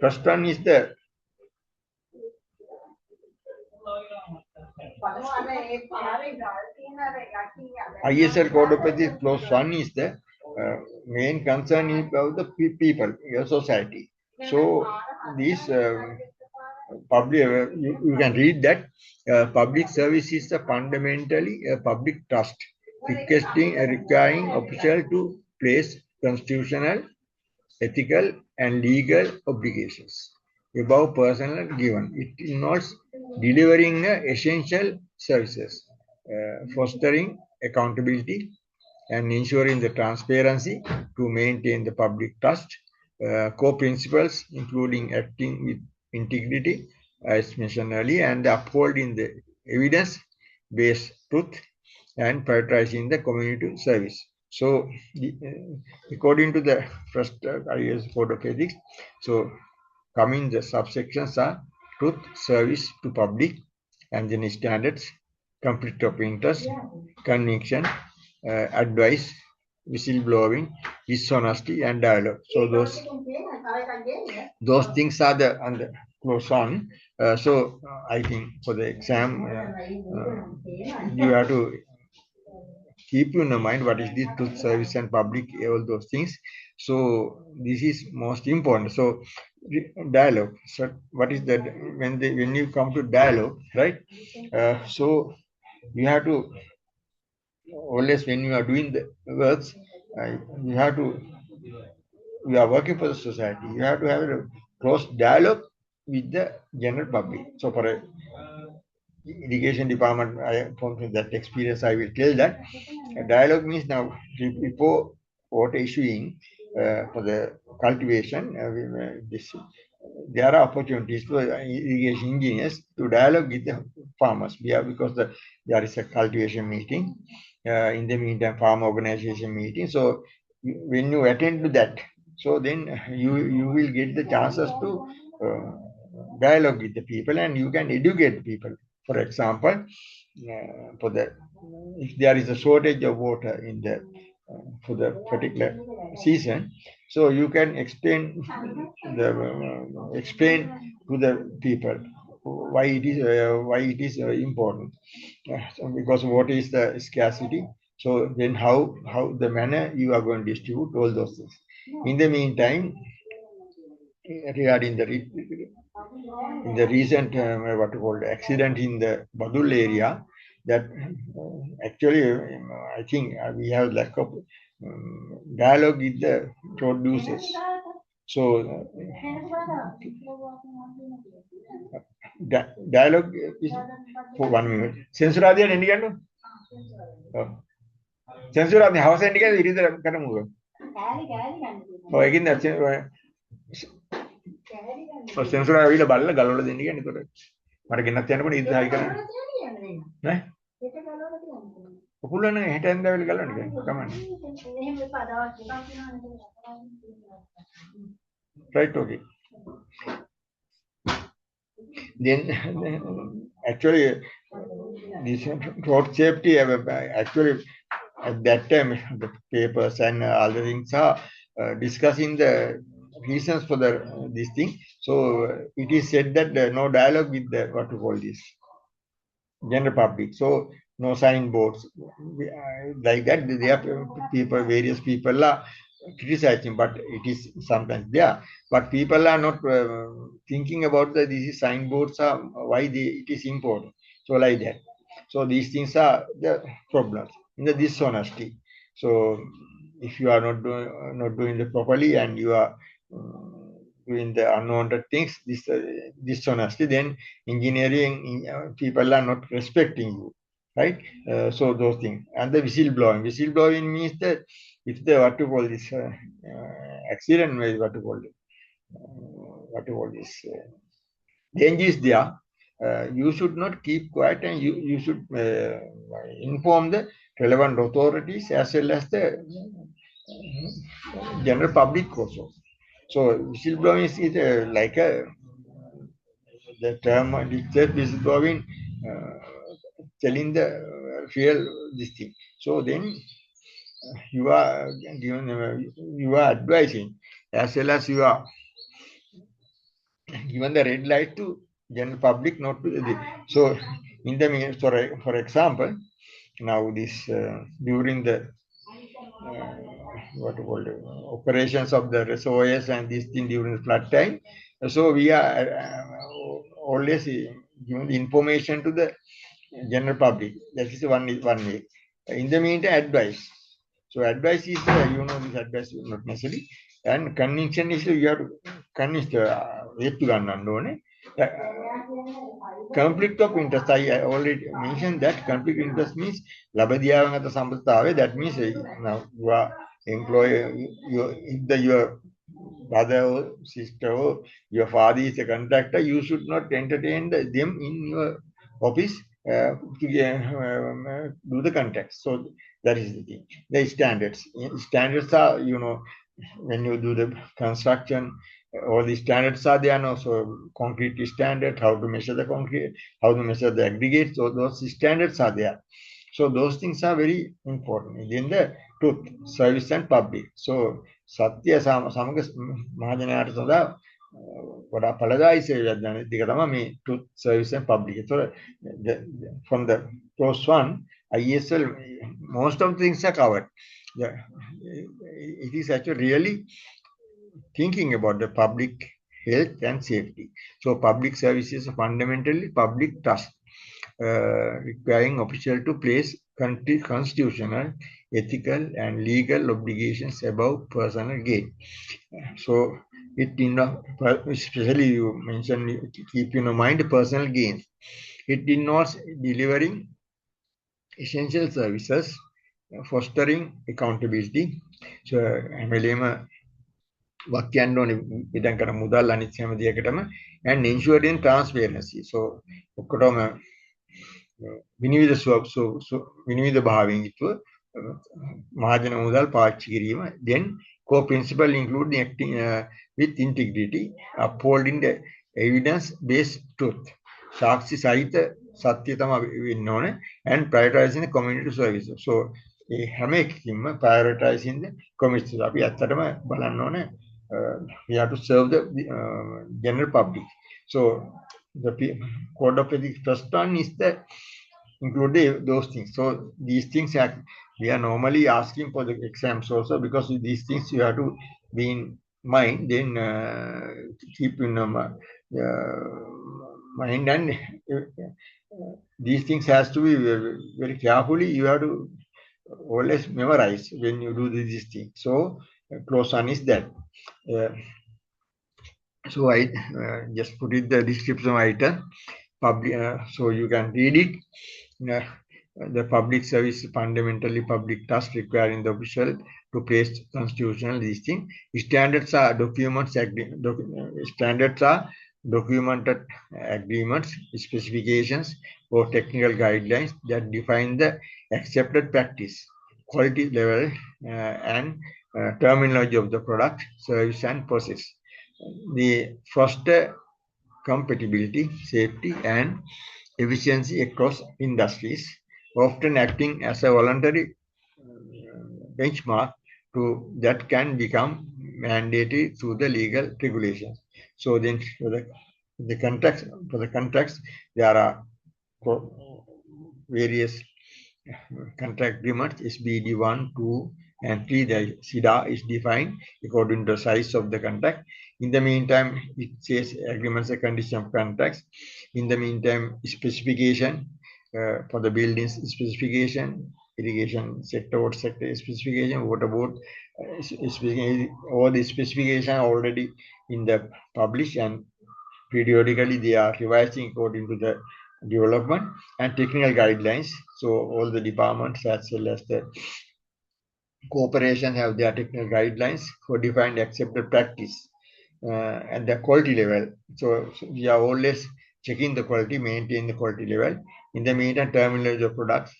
first one is the IESL Code of Ethics Clause 1 is the main concern is about the people, your society. So this public, you can read that public service is a fundamentally a public trust, requiring official to place constitutional, ethical, and legal obligations above personal given. It involves delivering essential services, fostering accountability, and ensuring the transparency to maintain the public trust. Core principles including acting with integrity, as mentioned earlier, and upholding the evidence-based truth and prioritizing the community service. So, according to the first IES Code of Ethics, so coming the subsections are truth, service to public, and then standards, conflict of interest, conviction, advice, whistleblowing, dishonesty, and dialogue. So those things are the under close on. I think for the exam, you have to keep in mind what is the truth, service, and public, all those things. So this is most important. So dialogue. So what is that? When you come to dialogue, right? So you have to always when you are doing the works, you have to you are working for the society. You have to have a close dialogue with the general public. So for a irrigation department, from that experience, I will tell that a dialogue means now before water issuing for the cultivation, there are opportunities for irrigation engineers to dialogue with the farmers. Because there is a cultivation meeting. In the meantime, farm organization meeting. So when you attend to that, so then you will get the chances to dialogue with the people and you can educate people. For example, for the if there is a shortage of water in the for the particular season, so you can explain to the people why it is important. So because water is the scarcity. So then how the manner you are going to distribute all those things. In the meantime, regarding in the recent what you call accident in the Badul area, that actually I think we have lack of dialogue with the producers. So dialogue is for 1 minute. Censuradian Indian. Censuradian house Indian it is the Karamu. Oh, again that's sensor ආවිලා බලලා ගලවලා දෙන්න කියන්නේ ඒකට. මට ගෙන්නත් යන්න බෑ ඉතින් හයි කරන්න. නේ? පුළුවන් නම් හෙට ඇඳලා ගලවන්න කියන්නේ. කමන්නේ. Right, okay. Then actually this road safety actually at that time the papers and other things are discussing the reasons for this thing. So it is said that no dialogue with the what to call this general public. So no signboards like that. There are people, various people are criticizing, but it is sometimes there. But people are not thinking about these signboards are why it is important. So like that. So these things are the problems in the dishonesty. So if you are not doing it properly and you are doing the unwanted things, dishonesty, then engineering people are not respecting you, right? So those things. And the whistleblowing means that if the what to call this accident, what to call this danger is there, you should not keep quiet and you should inform the relevant authorities as well as the general public also. So whistleblowing is like the term itself, whistleblowing telling the real this thing. So then you are given, you are advising as well as you are given the red light to general public, not to the. So in the mean, for example, now this during the what called operations of the reservoirs and this thing during the flood time. So we are always giving the information to the general public. That is one way. In the meantime, advice. So advice is this advice is not necessary. And conviction is you have to convince the conflict of interest. I already mentioned that conflict of interest means labadiyavangata sampradaya. That means now you are employer, your brother or sister or your father is a contractor, you should not entertain them in your office to do the contracts. So that is the thing. The standards. Standards are, when you do the construction, all the standards are there now. So concrete standard, how to measure the concrete, how to measure the aggregates, so those standards are there. So those things are very important. In the truth, service and public. So Satya Samaga Mahajanata Sada what are Paladai say that the truth, service and public. So from the first one, IESL, most of the things are covered. It is actually really thinking about the public health and safety. So public services are fundamentally public trust, requiring official to place constitutional, ethical, and legal obligations above personal gain. So it especially you mentioned, keep in mind personal gains. It involves delivering essential services, fostering accountability. So MLM වක්යන්න ඕනේ විදන් කරන මුදල් අනිත් හැම දෙයකටම and ensuring transparency. So ඔක්කොටම විනිවිද භාවයෙන් යුතුව මහජන මුදල් පාවිච්චි කිරීම. Then core principle include acting with integrity, upholding the evidence based truth. සාක්ෂි සහිත සත්‍ය තමයි වෙන්න ඕනේ and prioritizing the community services. So ඒ හැම එකකින්ම prioritizing the community. අපි ඇත්තටම බලන්න ඕනේ we have to serve the general public. So the code of ethics first one is that include those things. So these things we are normally asking for the exams also, because these things you have to be in mind, then keep in mind, and these things has to be very carefully. You have to always memorize when you do this thing. So close one is that. So I just put it the description item public, so you can read it. The public service is fundamentally public task requiring the official to place constitutional these things. Standards are documented agreements, specifications, or technical guidelines that define the accepted practice, quality level, and terminology of the product, service, and process. The foster compatibility, safety, and efficiency across industries, often acting as a voluntary benchmark to that can become mandatory through the legal regulations. So then for the contracts, there are various contract agreements, SBD 1, 2, and 3. The SIDA is defined according to the size of the contract. In the meantime, it says agreements and condition of contracts. In the meantime, specification for the buildings specification, irrigation sector, water sector specification, water board all the specification already in the published, and periodically they are revising according to the development and technical guidelines. So all the departments as well as the corporations have their technical guidelines for defined accepted practice and the quality level. So we are always checking the quality, maintain the quality level. In the meantime, terminology of products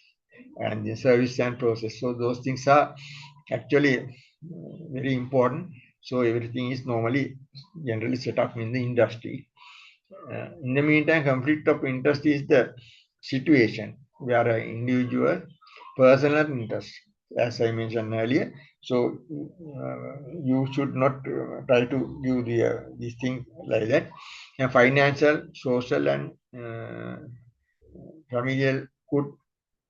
and the service and process. So those things are actually very important. So everything is normally generally set up in the industry. In the meantime, conflict of interest is the situation where an individual personal interest, as I mentioned earlier. So you should not try to give these things like that. And financial, social, and familial could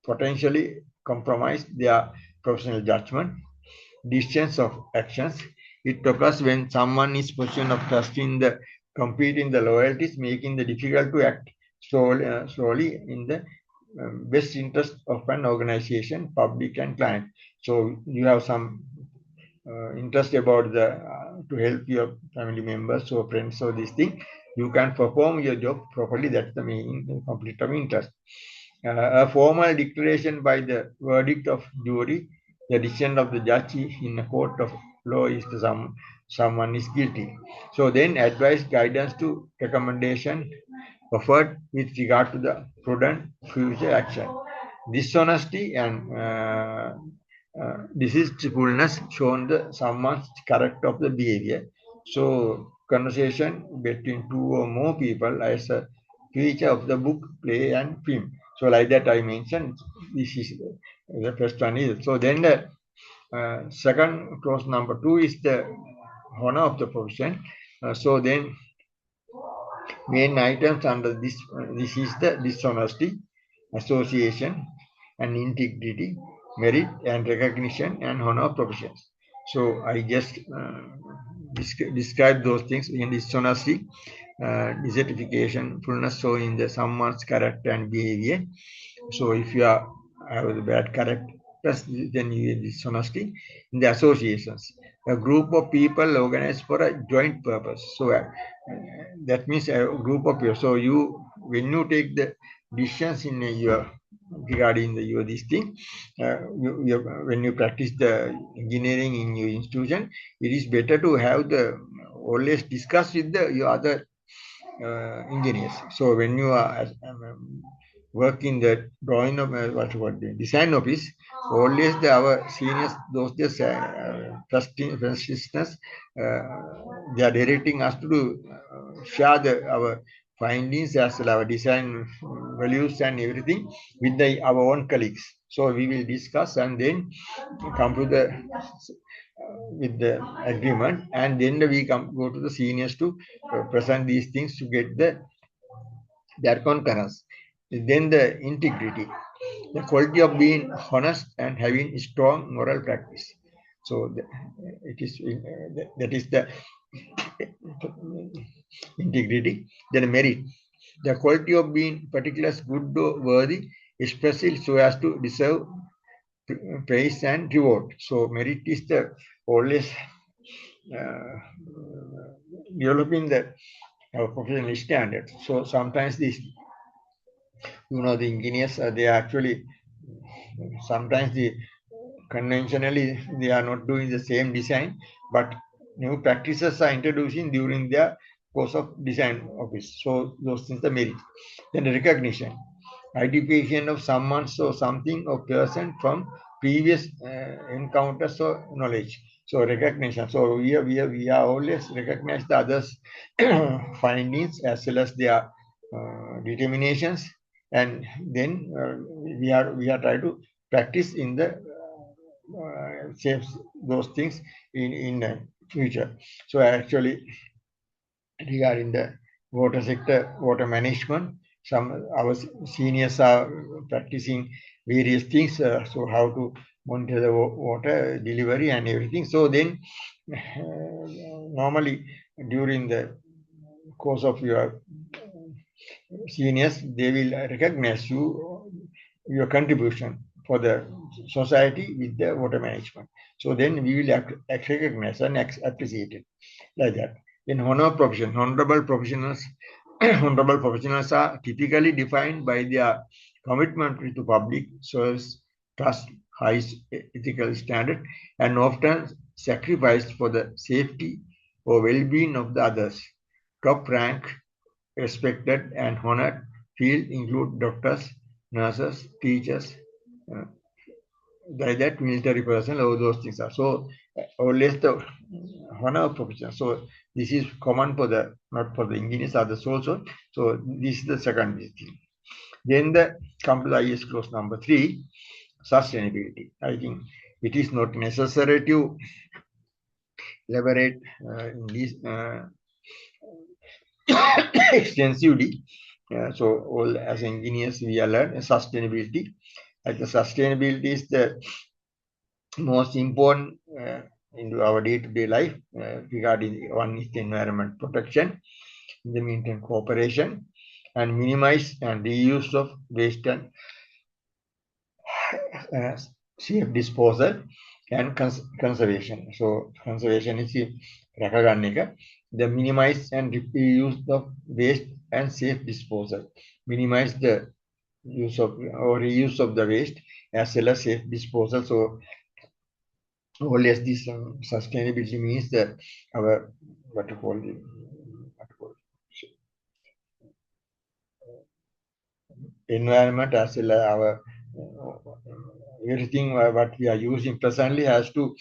potentially compromise their professional judgment, decisions of actions. It occurs when someone is position of trust in the competing the loyalties, making the difficult to act slowly in the best interest of an organization, public and client. So you have some interest about the to help your family members or friends or this thing, you can perform your job properly. That's the main conflict of interest. A formal declaration by the verdict of jury, the decision of the judge in a court of law is the someone is guilty. So then advice, guidance to recommendation offered with regard to the prudent future action. Dishonesty and deceitfulness shown the someone's character of the behavior. So conversation between two or more people as a feature of the book, play, and film. So like that I mentioned, this is the first one is. So then the second clause number 2 is the honor of the profession. So then main items under this is the dishonesty, association, and integrity, merit and recognition, and honor of professions. So I just describe those things in dishonesty, desertification, fullness showing the someone's character and behavior. So if you have the bad character, then you have dishonesty. In the associations, a group of people organized for a joint purpose. So that means a group of people. So when you take the decisions in your regarding your this thing, when you practice the engineering in your institution, it is better to have the always discuss with your other engineers. So when you are work in the drawing of what the design office, always our seniors, those just practitioners, they are directing us to do, share our findings as well our design values and everything with our own colleagues. So we will discuss and then come to the with the agreement, and then we go to the seniors to present these things to get their concurrence. Then the integrity, the quality of being honest and having strong moral practice. So it is that is the integrity. Then merit, the quality of being particular good or worthy, especially so as to deserve praise and reward. So merit is the always developing the professional standards. So sometimes these, the engineers, they actually sometimes conventionally they are not doing the same design, but new practices are introducing during their course of design office. So those things are merit. Then the recognition, identification of someone or something or person from previous encounters or knowledge. So recognition. So we are always recognize the others' findings as well as their determinations, and then we are trying to practice in the saves those things in the future. So actually, regarding the water sector, water management, some our seniors are practicing various things. So how to monitor the water delivery and everything. So then, normally during the course of your seniors, they will recognize your contribution for the society with the water management. So then we will recognize and appreciate it like that. In honor profession, honorable professionals, honorable professionals are typically defined by their commitment to public service, trust, high ethical standard, and often sacrificed for the safety or well-being of the others. Top rank, respected and honored field include doctors, nurses, teachers, uh, like that military person, all those things are. So always the honor profession. So this is common for the not for the engineers, others also. So this is the second thing. Then come to the IES clause number 3, sustainability. I think it is not necessary to elaborate in this extensively. So all as engineers we are learn sustainability. Like the sustainability is the most important into our day-to-day life regarding one is the environment protection, in the meantime cooperation, and minimize and reuse of waste and safe disposal and conservation. So conservation is the minimize and reuse of waste and safe disposal. Minimize the use of or reuse of the waste as well as safe disposal. So always this sustainability means that our what to call the environment as well as our everything what we are using presently has to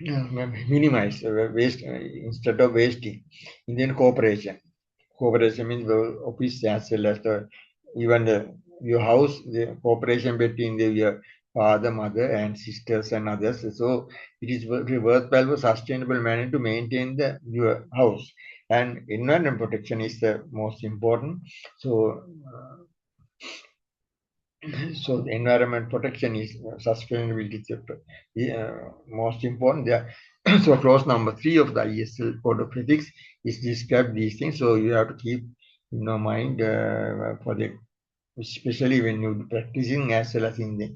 minimize waste instead of wasting. Indian cooperation. Cooperation means the office as well as the even your house, the cooperation between your father, mother, and sisters and others. So it is very worthwhile for sustainable manner to maintain your house. And environment protection is the most important. So so the environment protection is sustainability chapter. Most important there. So clause number 3 of the IESL Code of Ethics is describe these things. So you have to keep in your mind for the especially when you're practicing as well as in the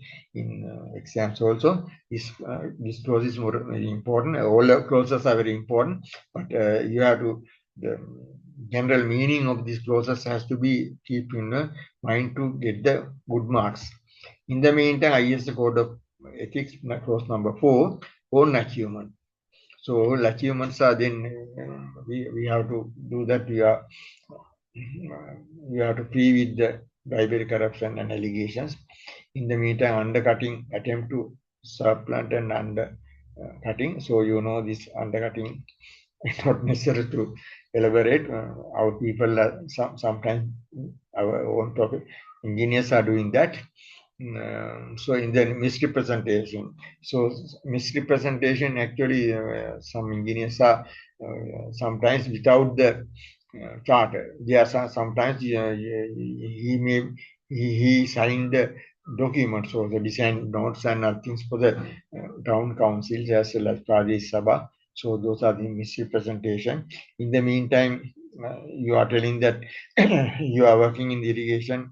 exams also. This clause is more very important. All the clauses are very important, but you have to the general meaning of these clauses has to be keep in mind to get the good marks. In the meantime, IESL Code of Ethics clause number 4, own achievement. So all achievements are then we have to do that. We have to free with the bribery, corruption, and allegations. In the meantime, undercutting, attempt to supplant and undercutting. So you know this undercutting is not necessary to elaborate. Our people are sometimes our own topic engineers are doing that. So in the misrepresentation, so misrepresentation actually some engineers are sometimes without the charter. Yes, sometimes he signed the documents or the design notes and other things for the town councils as well as Pradesh Sabha. So those are the misrepresentation. In the meantime, you are telling that you are working in the irrigation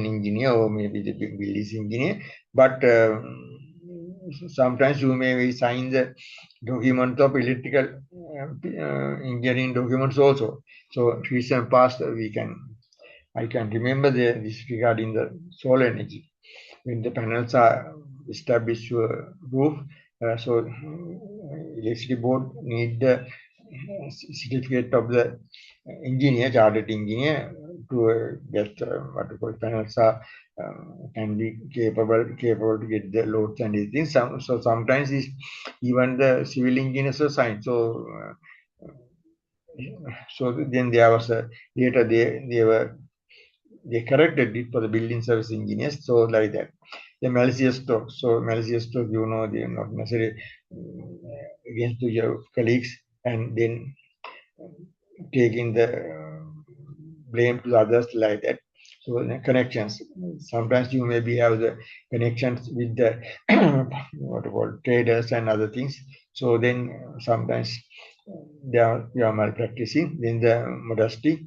engineer or maybe the buildings engineer, but sometimes you may sign the document of electrical engineering documents also. So recent past I can remember this regarding the solar energy. When the panels are established to a roof, so electricity board need the certificate of the engineer, chartered engineer, to get what we call panels are can be capable to get the loads and everything. So sometimes even the civil engineers are signed. So then there was a later they corrected it for the building service engineers. So like that. The malicious talk. So malicious talk, you know, they are not necessarily against your colleagues and then taking the blame to others like that. So the connections. Sometimes you maybe have the connections with the what called traders and other things. So then sometimes you are malpracticing. Then the modesty,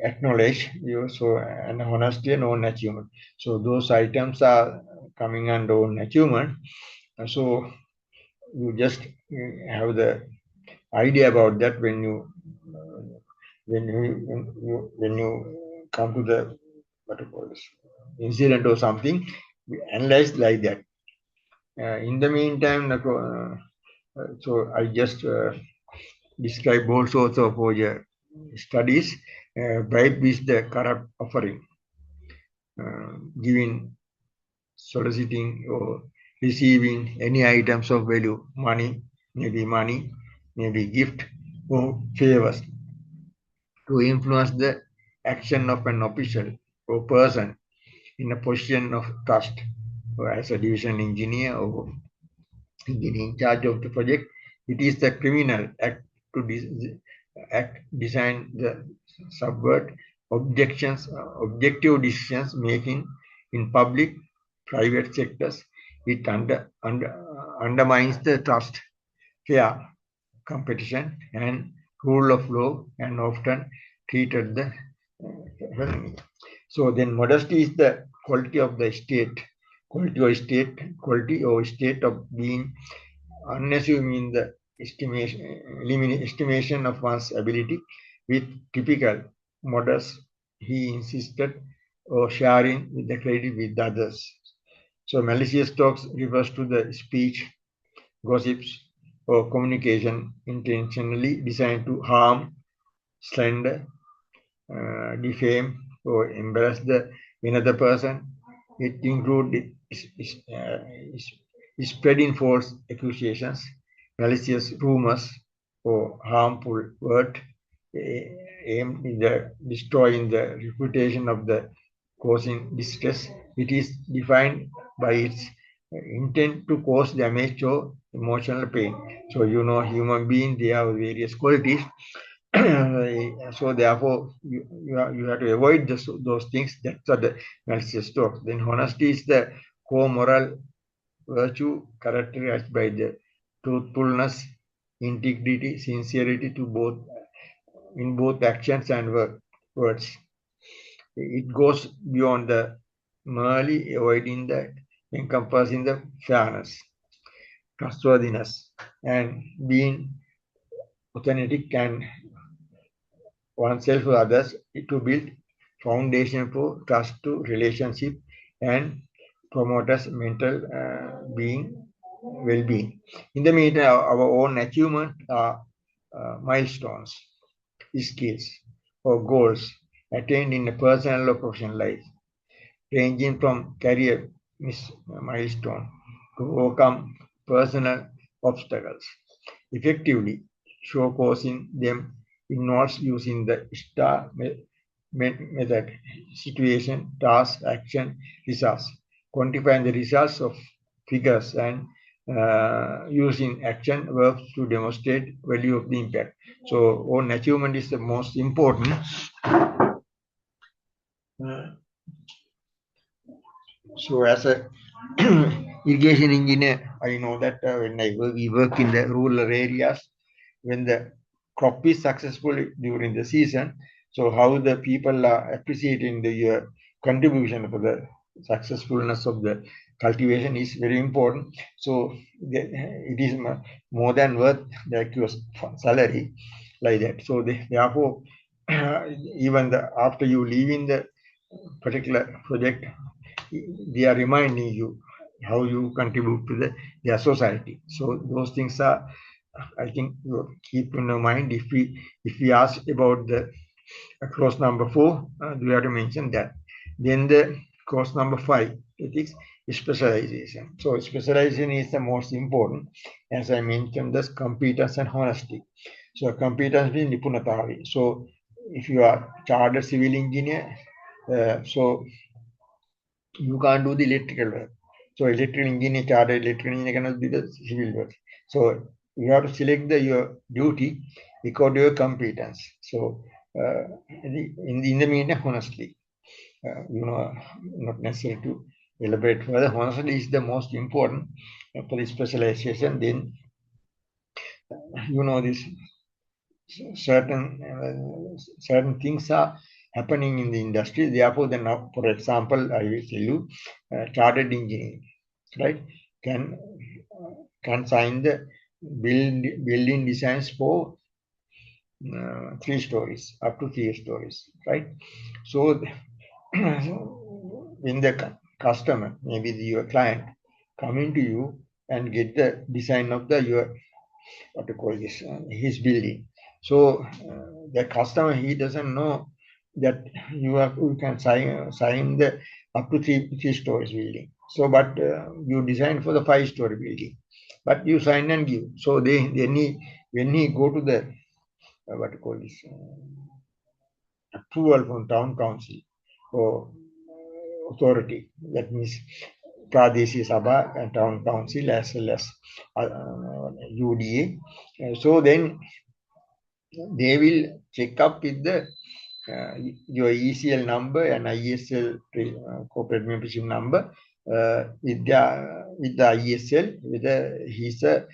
acknowledge you so and honesty and own achievement. So those items are coming under own achievement. So you just have the idea about that when you when you come to the what you call this incident or something, we analyze like that. In the meantime, so I just describe all sorts of studies. Bribe is the corrupt offering, giving, soliciting, or receiving any items of value, money, maybe gift or favors to influence the action of an official or person in a position of trust, or as a division engineer or engineer in charge of the project. It is the criminal act to design the subvert objective decisions making in public, private sectors. It undermines the trust, fair competition, and rule of law, and often treated the enemy. So then modesty is the quality of the state, quality or state of being unassuming in the estimation of one's ability. With typical modest, he insisted, or sharing with the credit with others. So malicious talks refers to the speech, gossips, or communication intentionally designed to harm, slander, defame, or embarrass the another person. It includes spreading false accusations, malicious rumors, or harmful words aimed at destroying the reputation of the causing distress. It is defined by its intent to cause damage or emotional pain. So human being, they have various qualities. So therefore, you have to avoid those things. That's what the malicious talk. Then honesty is the core moral virtue characterized by the truthfulness, integrity, sincerity to both in both actions and words. It goes beyond the merely avoiding the encompassing the fairness, trustworthiness, and being authentic and oneself or others to build foundation for trust to relationship and promoters mental being well-being. In the meantime, our own achievement are milestones, skills, or goals attained in a personal or professional life, ranging from career milestone to overcome personal obstacles effectively. Showcasing them involves using the STAR method: situation, task, action, results. Quantifying the results of figures and using action verbs to demonstrate value of the impact. So own achievement is the most important. So as a irrigation engineer, I know that when we work in the rural areas, when the crop is successful during the season, so how the people are appreciating the contribution for the successfulness of the cultivation is very important. So it is more than worth the accused salary like that. So therefore, even after you leave in the particular project, they are reminding you how you contribute to their society. So those things are, I think, you keep in mind. If we ask about the clause number 4, we have to mention that. Then the clause number 5, ethics, specialization. So specialization is the most important. As I mentioned, this competence and honesty. So competence means nipunatavi. So if you are chartered civil engineer, so you can't do the electrical work. So electrical engineer, chartered electrical engineer cannot do the civil work. So you have to select your duty according to your competence. So in the meantime, honestly, not necessary to elaborate further. Honestly is the most important for the specialization. Then this certain things are happening in the industry. Therefore, then now, for example, I will tell you, chartered engineering, right, can sign the building designs for 3 stories, up to 3 stories, right? So when the customer, maybe your client, coming to you and get the design of your what to call this, his building. So the customer, he doesn't know that you can sign the up to three stories building. So but you design for the 5-story building, but you sign and give. So when he go to the what to call this, approval from town council or authority. That means Pradeshi Sabha and town council as well as UDA. So then they will check up with the your ECL number and IESL corporate membership number with the IESL, whether he's a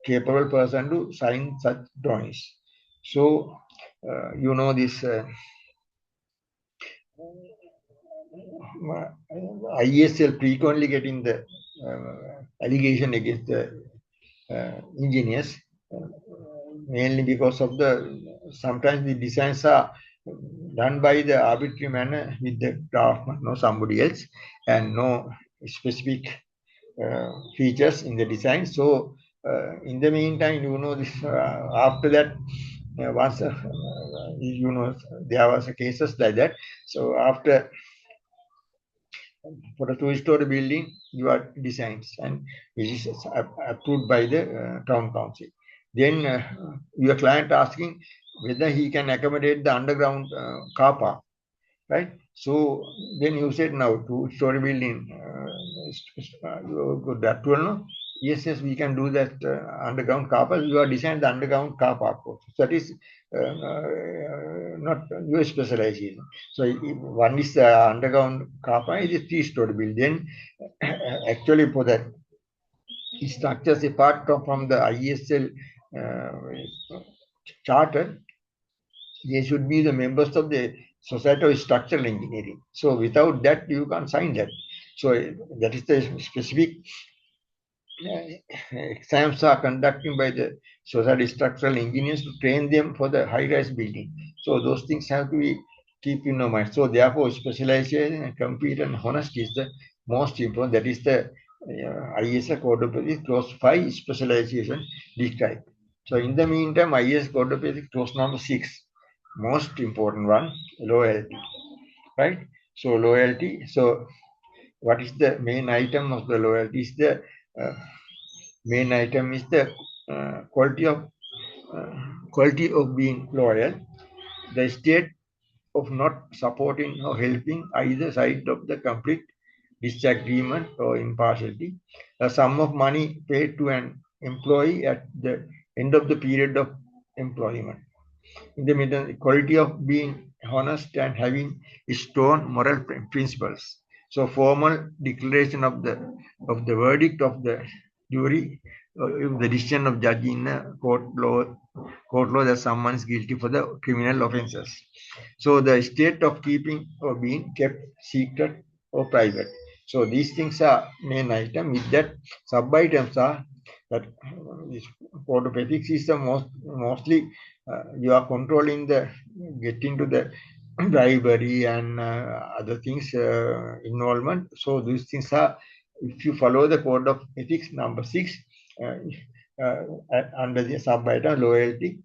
capable person to sign such drawings. So this IESL frequently getting the allegation against the engineers, mainly because of sometimes the designs are done by the arbitrary manner with the craftsman or somebody else, and no specific features in the design. So in the meantime, this after that, once there was cases like that. So after for a two-story building, your designs and it is approved by the town council. Then your client asking whether he can accommodate the underground car park, right? So then you said now two-story building, that will no? Yes, we can do that underground car park. You are designed the underground car park. So that is not your specialization. So one is the underground car park, it is three-story building. Actually, for that structures apart from the IESL charter, they should be the members of the Society of Structural Engineering. So without that, you can't sign that. So that is the specific exams are conducted by the Society of Structural Engineers to train them for the high-rise building. So those things have to be keep in mind. So therefore, specialization and competence and honesty is the most important. That is the IESL Code of Ethics Clause 5 specialization described. So in the meantime, IESL Code of Ethics Clause number 6, most important one, loyalty, right? So loyalty. So what is the main item of the loyalty? Is the main item is the quality of being loyal, the state of not supporting or helping either side of the conflict, disagreement, or impartiality, a sum of money paid to an employee at the end of the period of employment. In the middle, quality of being honest and having strong moral principles. So formal declaration of the verdict of the jury, the decision of judge in court law that someone is guilty for the criminal offences. So the state of keeping or being kept secret or private. So these things are main item. With that, sub items are that this code of ethics is the mostly you are controlling the getting to the bribery and other things involvement. So these things are, if you follow the code of ethics number 6 under the sub item loyalty,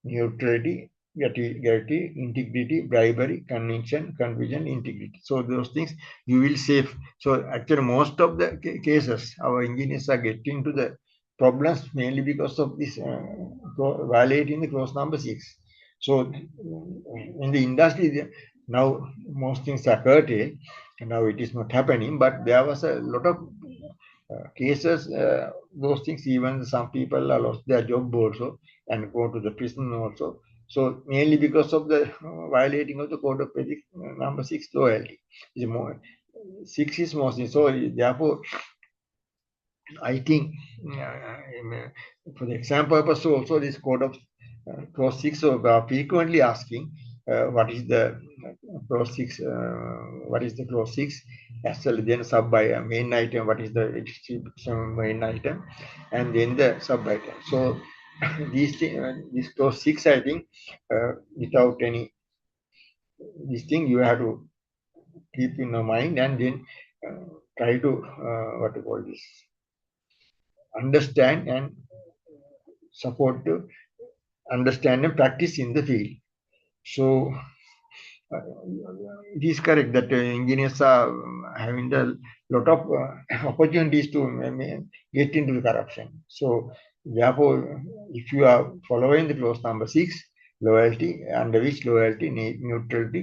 neutrality, integrity, bribery, confusion, integrity. So those things you will save. So actually most of the cases our engineers are getting to the problems mainly because of this violating the clause number 6. So in the industry now most things are curtailed and now it is not happening, but there was a lot of cases, those things, even some people lost their job also and go to the prison also. So mainly because of the violating of the code of ethics number 6 loyalty is more 6 is mostly. So therefore I think for the exam purpose also this code of clause 6 are frequently asking what is the clause 6, what is the clause 6, as well then sub by main item, what is the main item, and then the sub item. So these this clause 6, I think without any this thing you have to keep in your mind and then try to what to call this, understand and support to understand and practice in the field. So it is correct that engineers are having a lot of opportunities to get into the corruption. So therefore, if you are following the clause number 6, loyalty, under which loyalty, neutrality,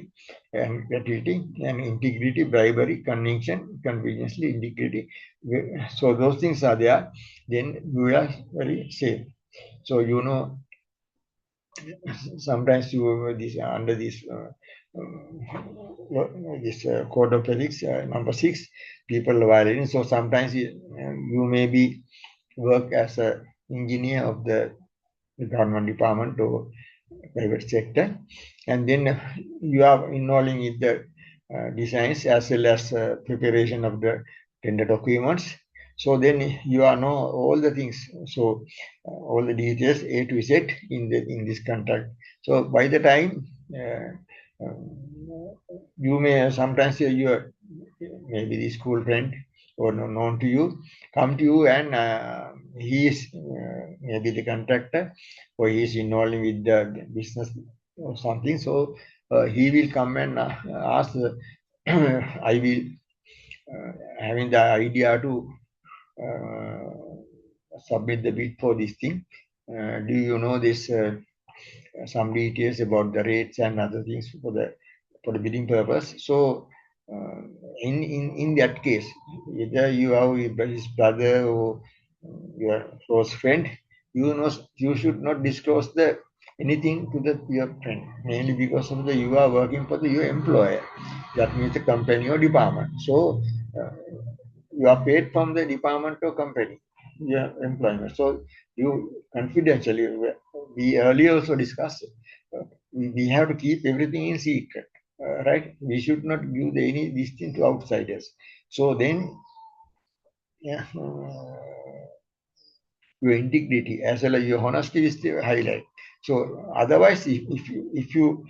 and gratuity, and integrity, bribery, conviction, conveniency, integrity. So those things are there. Then you are very safe. So sometimes you this under this code of ethics number 6, people violating. So sometimes you may be work as a engineer of the government department or private sector, and then you are involving in the designs as well as preparation of the tender documents. So then you are know all the things. So all the details A to Z in this contract. So by the time you may sometimes your maybe the school friend or known to you come to you, and he is maybe the contractor, or he is involved with the business or something. So he will come and ask. I will having the idea to submit the bid for this thing. Do you know this? Some details about the rates and other things for the bidding purpose. So in that case, either you have his brother or your close friend, you should not disclose the anything to your friend, mainly because of the you are working for your employer. That means the company or department. So uh, you are paid from the department or company, your employment. So you confidentially, we earlier also discussed, we have to keep everything in secret, right? We should not give any this thing to outsiders. So then, yeah, your integrity as well as your honesty is the highlight. So otherwise, if you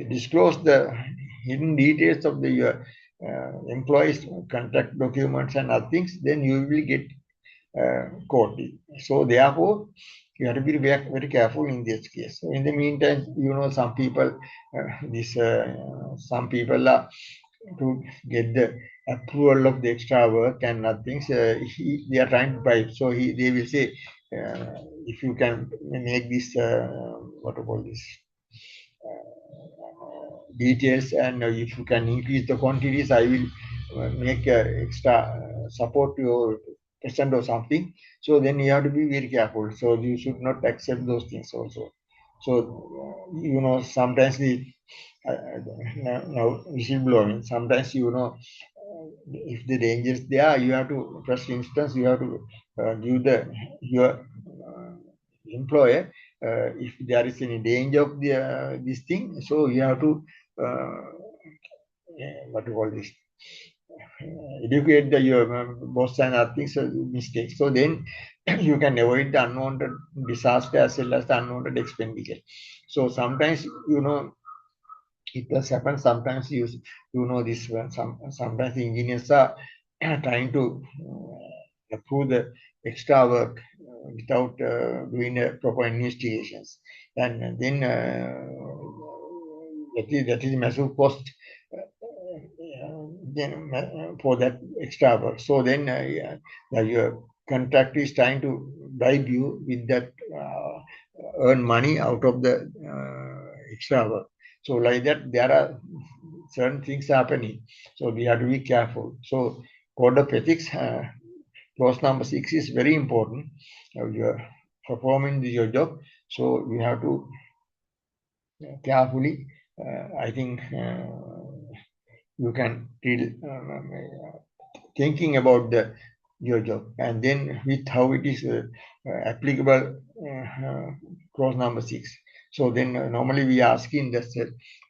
disclose the hidden details of the your employees' contract documents and other things, then you will get caught. So therefore, you have to be very, very careful in this case. So in the meantime, some people, some people are to get the approval of the extra work and other things. They are trying to bribe. So they will say, if you can make this, what to call this, details, and if you can increase the quantities, I will make extra support to your percent or something. So then you have to be very careful. So you should not accept those things also. So sometimes now whistleblowing. Sometimes if the danger is there, you have to first instance you have to give your employer if there is any danger of this thing. So you have to what to call this, educate your boss and other things, mistakes. So then you can avoid the unwanted disaster as well as the unwanted expenditure. So sometimes it does happen. Sometimes this one. Sometimes the engineers are trying to approve the extra work without doing proper investigations, and then that is massive cost then for that extra work. So then your contractor is trying to bribe you with that earn money out of the extra work. So like that, there are certain things happening. So we have to be careful. So code of ethics, clause number 6 is very important. You're performing your job, so you have to carefully. I think you can feel thinking about your job, and then with how it is applicable, clause number 6. So then normally we are asking that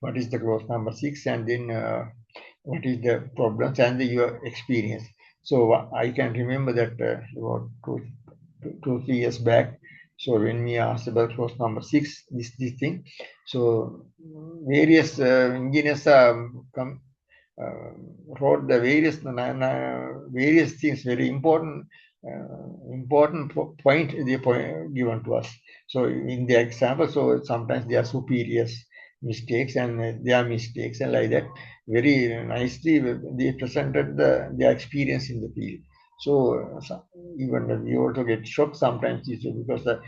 what is the clause number 6, and then what is the problems and your experience. So I can remember that about 3 years back. So when we asked about clause number 6, this thing, so various engineers come wrote the various things, very important point they given to us. So in the example, so sometimes they are superiors mistakes and their mistakes, and like that very nicely they presented their experience in the field. So even we also get shocked sometimes because the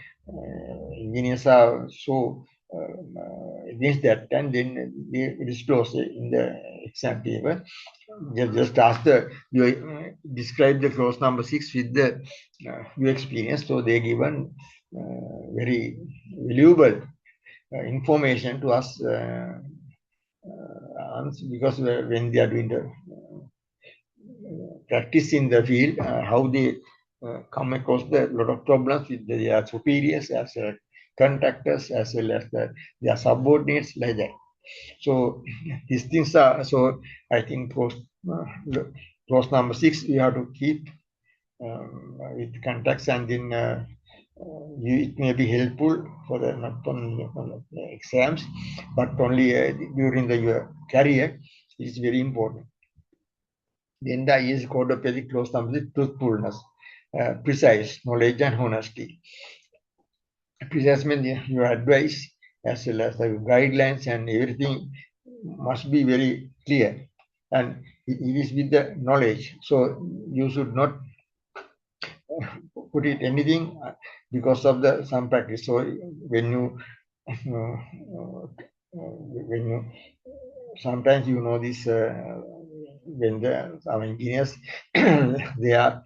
engineers are so against that, and then they disclose in the exam paper. Just ask you describe the clause number 6 with the your experience. So they given very valuable information to us because when they are doing the practice in the field, how they come across the lot of problems with their superiors as contractors as well as their subordinates like that. So these things are, so I think clause number 6 you have to keep with contacts, and then it may be helpful for the not only exams but only during your career. It is very important. Then the IES code of ethics clause number 6, truthfulness, precise knowledge and honesty. Precise means your advice as well as the guidelines and everything must be very clear, and it is with the knowledge. So you should not put it anything because of the some practice. So when you when you sometimes this when our engineers they are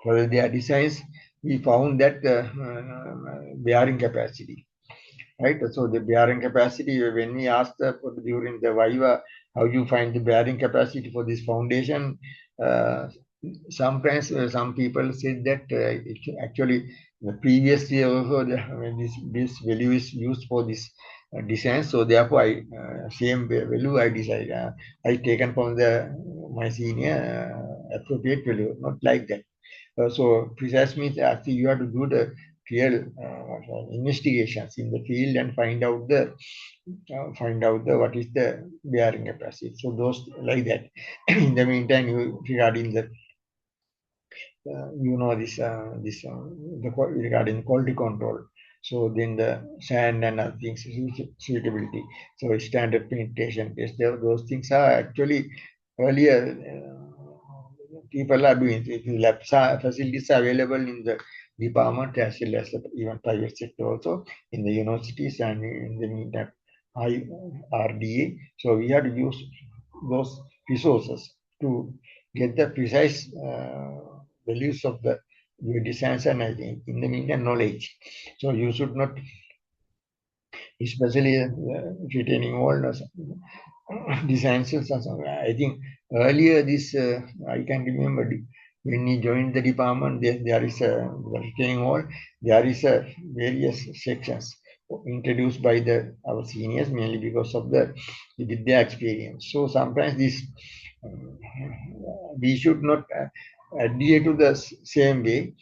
for their designs, we found that bearing capacity, right? So the bearing capacity, when we asked during the Viva, how you find the bearing capacity for this foundation, sometimes some people said that actually the previous year also when this value is used for this design, so therefore I same value I decide I taken from the my senior appropriate value, not like that. So precise means actually you have to do the real investigations in the field and find out the what is the bearing capacity. So those like that. In the meantime, regarding the regarding quality control. So then the sand and other things, suitability. So standard penetration test. Those things are actually earlier people are doing. Lab facilities are available in the department as well as even private sector also in the universities and in the meantime RDA. So we have to use those resources to get the precise values of the your designs and I think in the meantime knowledge. So you should not, especially retaining all designs. I think earlier this I can remember when he joined the department, there is a retaining wall. There is a various sections introduced by our seniors mainly because of with their experience. So sometimes this we should not adhere to the same way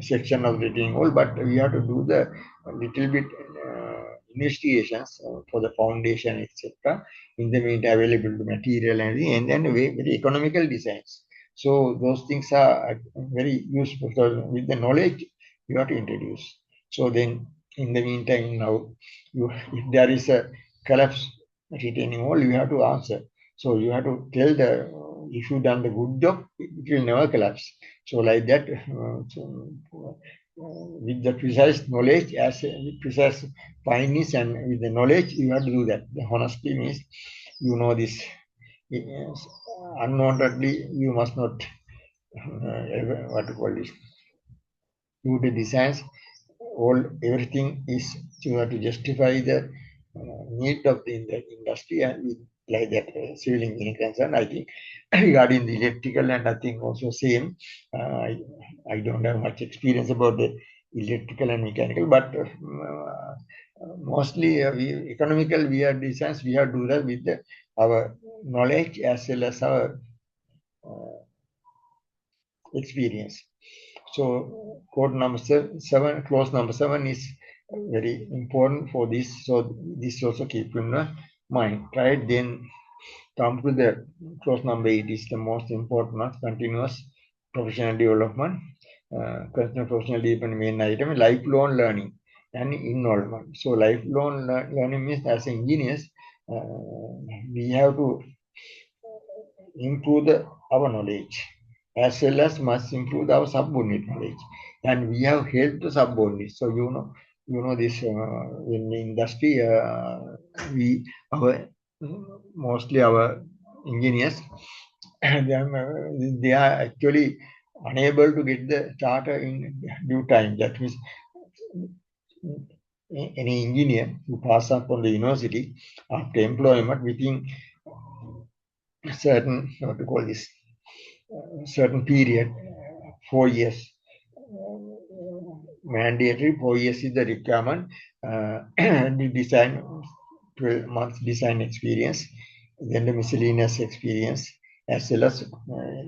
section of retaining wall, but we have to do the little bit investigations for the foundation, etc. In the meantime, available material and then very economical designs. So those things are very useful. So with the knowledge you have to introduce. So then, in the meantime, now if there is a collapse retaining wall, you have to answer. So you have to tell if you done the good job, it will never collapse. So like that, with the precise knowledge, with precise findings, and with the knowledge, you have to do that. The honesty means this. Unwantedly, you must not what to call this. Do the designs. Everything is you have to justify the need of the industry and like that civil engineering concern. I think regarding the electrical and I think also same. I don't have much experience about the electrical and mechanical, but mostly economical we are designs we have to do that with our knowledge as well as our experience. So code number 7, clause number 7 is very important for this. So this also keep in mind, right? Then come to the clause number 8 is the most important, continuous professional development. Continuous professional development main item, lifelong learning and involvement. So lifelong learning means as engineers, we have to improve our knowledge as well as must improve our subordinate knowledge. And we have helped the subordinates. So this in the industry, mostly our engineers, they are actually unable to get the charter in due time. That means any engineer who pass up from the university after employment within certain, what to call this, certain period, 4 years, mandatory 4 years is the requirement. The design, 12 months design experience, then the miscellaneous experience, as well as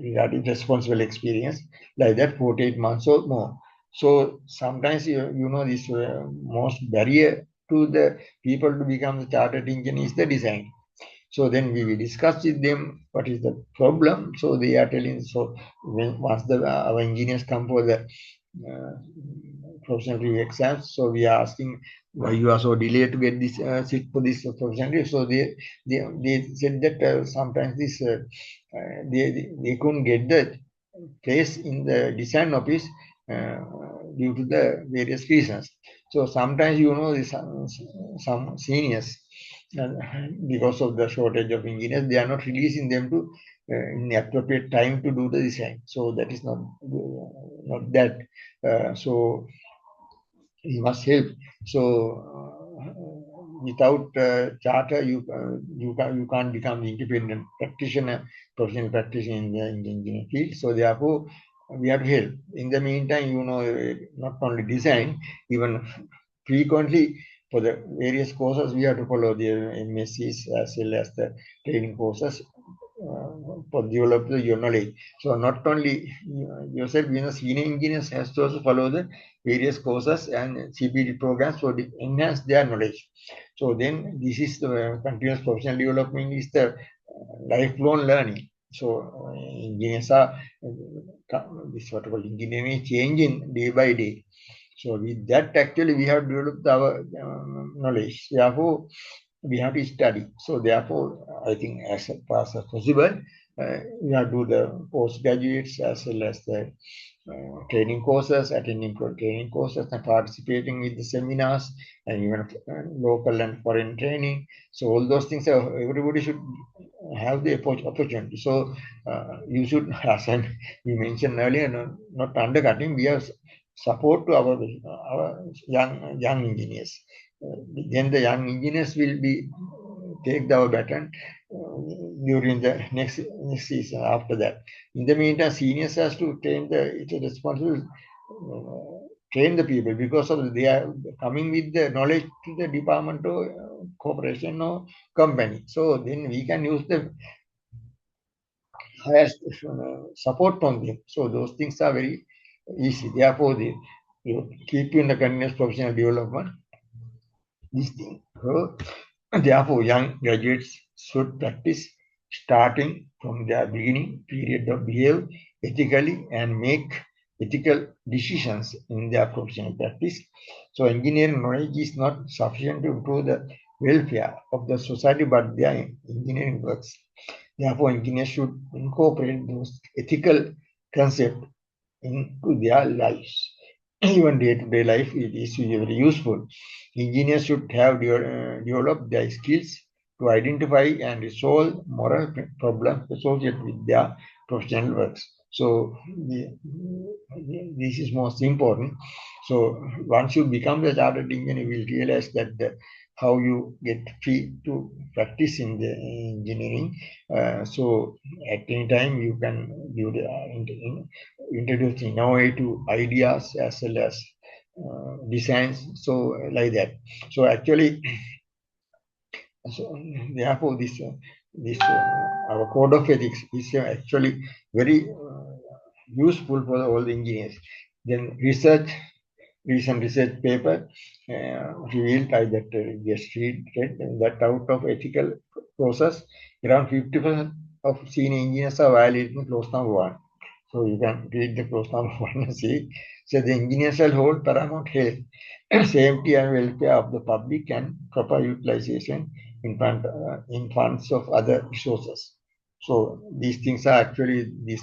regarding responsible experience, like that 48 months or more. So sometimes this most barrier to the people to become the chartered engineer is the design. So then we discussed with them what is the problem. So they are telling. So once our engineers come for the uh, professional review exams, so we are asking why you are so delayed to get this sit for this professional review. So they said that sometimes they couldn't get the place in the design office uh, due to the various reasons. So sometimes some seniors, uh, because of the shortage of engineers, they are not releasing them to in the appropriate time to do the design. So that is not that. So he must help. So without charter, you can't become the independent practitioner, professional practitioner in the engineering field. So therefore, we have to help. In the meantime, not only design, even frequently for the various courses, we have to follow the MSCs as well as the training courses for develop your knowledge. So not only yourself, senior engineers has to also follow the various courses and CPD programs to enhance their knowledge. So then this is the continuous professional development is the lifelong learning. So engineers are this what called engineering changing day by day. So with that, actually, we have developed our knowledge. Therefore, we have to study. So therefore, I think as fast as possible, we have to do the postgraduates as well as the training courses, attending training courses and participating with the seminars and even local and foreign training. So all those things, everybody should have the opportunity. So you should, as we mentioned earlier, not undercutting. We have support to our young engineers. Then the young engineers will be take our baton during the next season after that. In the meantime, seniors has to train it's a responsible train the people because of they are coming with the knowledge to the department or corporation or company. So then we can use the highest support from them. So those things are very easy. Therefore, you keep in the continuous professional development. This thing. So, therefore, young graduates should practice starting from their beginning period of behave ethically and make ethical decisions in their professional practice. So, engineering knowledge is not sufficient to improve the welfare of the society, but their engineering works. Therefore, engineers should incorporate those ethical concepts into their lives. Even day-to-day life, it is very useful. Engineers should have developed their skills to identify and resolve moral problems associated with their professional works. So this is most important. So once you become the chartered engineer, you will realize that how you get free to practice in the engineering. So at any time you can do introduce innovative ideas as well as designs. So like that. So actually, so therefore this our code of ethics is actually very useful for all the engineers. Then recent research paper revealed that just read that out of ethical process, around 50% of senior engineers are violating clause number one. So you can read the clause number one and see. So the engineer shall hold paramount health, safety and welfare of the public and proper utilization in funds of other resources. So these things are actually, these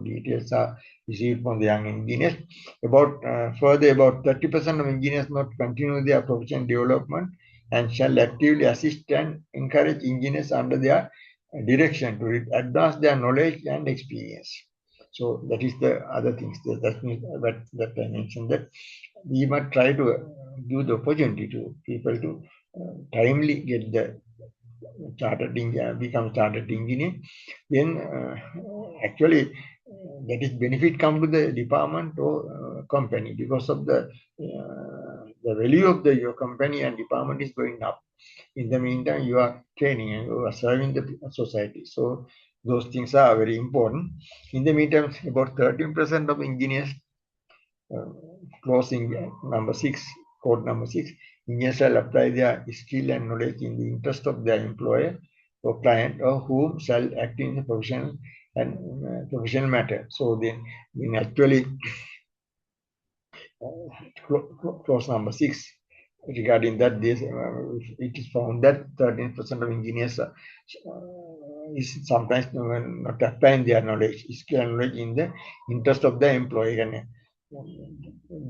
details are received from the young engineers. Further, about 30% of engineers not continue their professional development and shall actively assist and encourage engineers under their direction to advance their knowledge and experience. So that is the other things that I mentioned, that we must try to give the opportunity to people to timely get the become chartered engineer. Then actually that is benefit come to the department or company, because of the value of your company and department is going up. In the meantime, you are training and you are serving the society. So those things are very important. In the meantime, about 13% of engineers, closing number 6, code number 6, engineers shall apply their skill and knowledge in the interest of their employer or client, or whom shall act in the professional matter. So then actually clause number 6, regarding that, it is found that 13% of engineers is sometimes not applying their knowledge, skill and knowledge in the interest of the employee and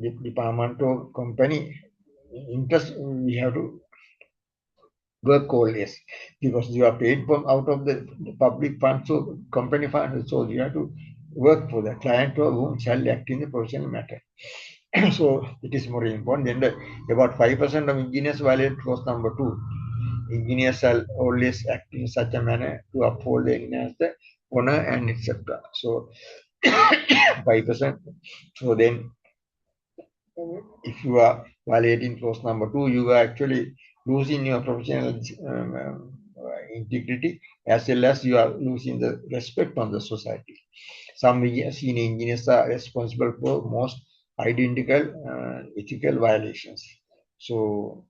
the department or company interest. We have to work always, because you are paid from out of the public funds, so company funds, so you have to work for the client or whom shall act in the professional matter. So it is more important. Then about 5% of engineers violate clause number 2. Engineers shall always act in such a manner to uphold the enhance the honor and etc. So 5%. So then if you are violating clause number 2, you are actually losing your professional integrity, as well as you are losing the respect from the society. Some senior engineers are responsible for most identical ethical violations. So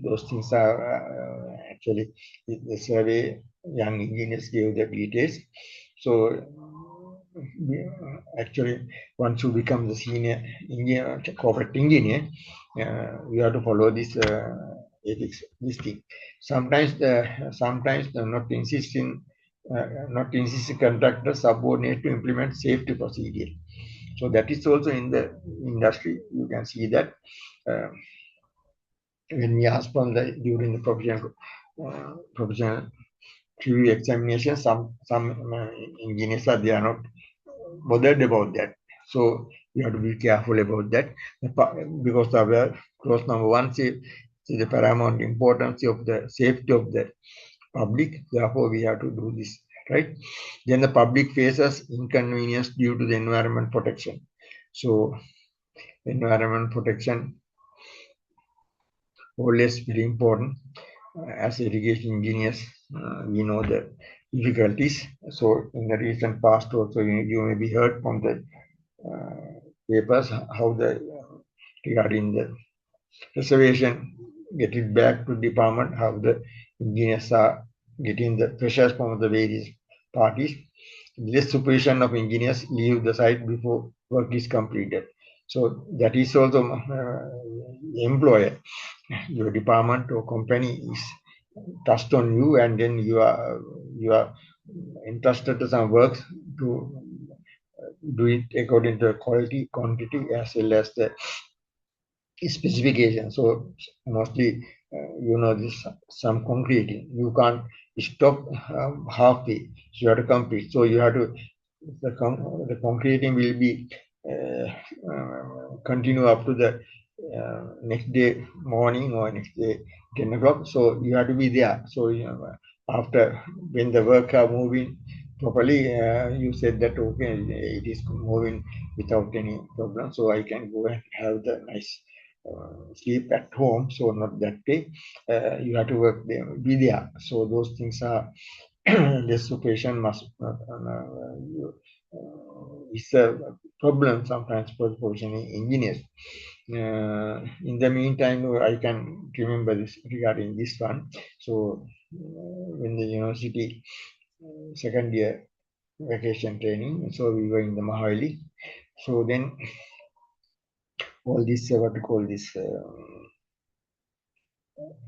those things are actually the survey young engineers gave the details. So actually, once you become the senior engineer, corporate engineer, you have to follow this ethics, this thing. Sometimes not insist contractor subordinate to implement safety procedure. So that is also in the industry. You can see that when we ask from the during the professional review examination, some engineers are, they are not bothered about that. So you have to be careful about that, because of the clause number 1 see the paramount importance of the safety of the public. Therefore, we have to do this, right? Then the public faces inconvenience due to the environment protection. So environment protection always very important. As irrigation engineers, we know the difficulties. So in the recent past also, you may be heard from the papers how the regarding the reservation, get it back to department, how the engineers are getting the pressures from the various parties. Less supervision of engineers leave the site before work is completed. So that is also employer, your department or company is trust on you, and then you are entrusted to some works to do it according to quality, quantity, as well as the specification. So mostly, this some concreting. You can't stop halfway. So you have to complete. So you have to the concreting will be continue up to the next day morning or next day 10 o'clock. So you have to be there. So after when the work are moving properly, you said that okay, it is moving without any problem. So I can go and have the nice sleep at home. So not that way. You have to work there, be there. So those things are this operation must is a problem sometimes for professional engineers. In the meantime, I can remember this regarding this one. So when the university second year vacation training, so we were in the Mahali. So then all this what to call this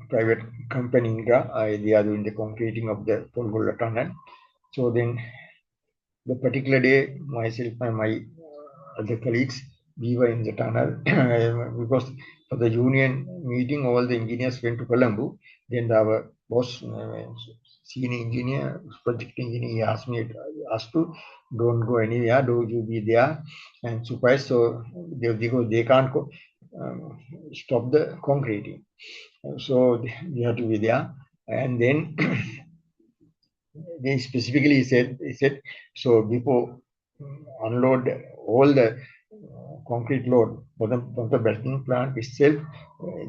private company, they are doing the concreting of the Polgola tunnel. So then the particular day, myself and my other colleagues, we were in the tunnel because for the union meeting, all the engineers went to Colombo. Then our boss, senior engineer, project engineer, he asked me, asked to don't go anywhere, do you be there and supervise. So because they can't stop the concreting. So we have to be there. And then they specifically said so before unload all the concrete load from the belting plant itself,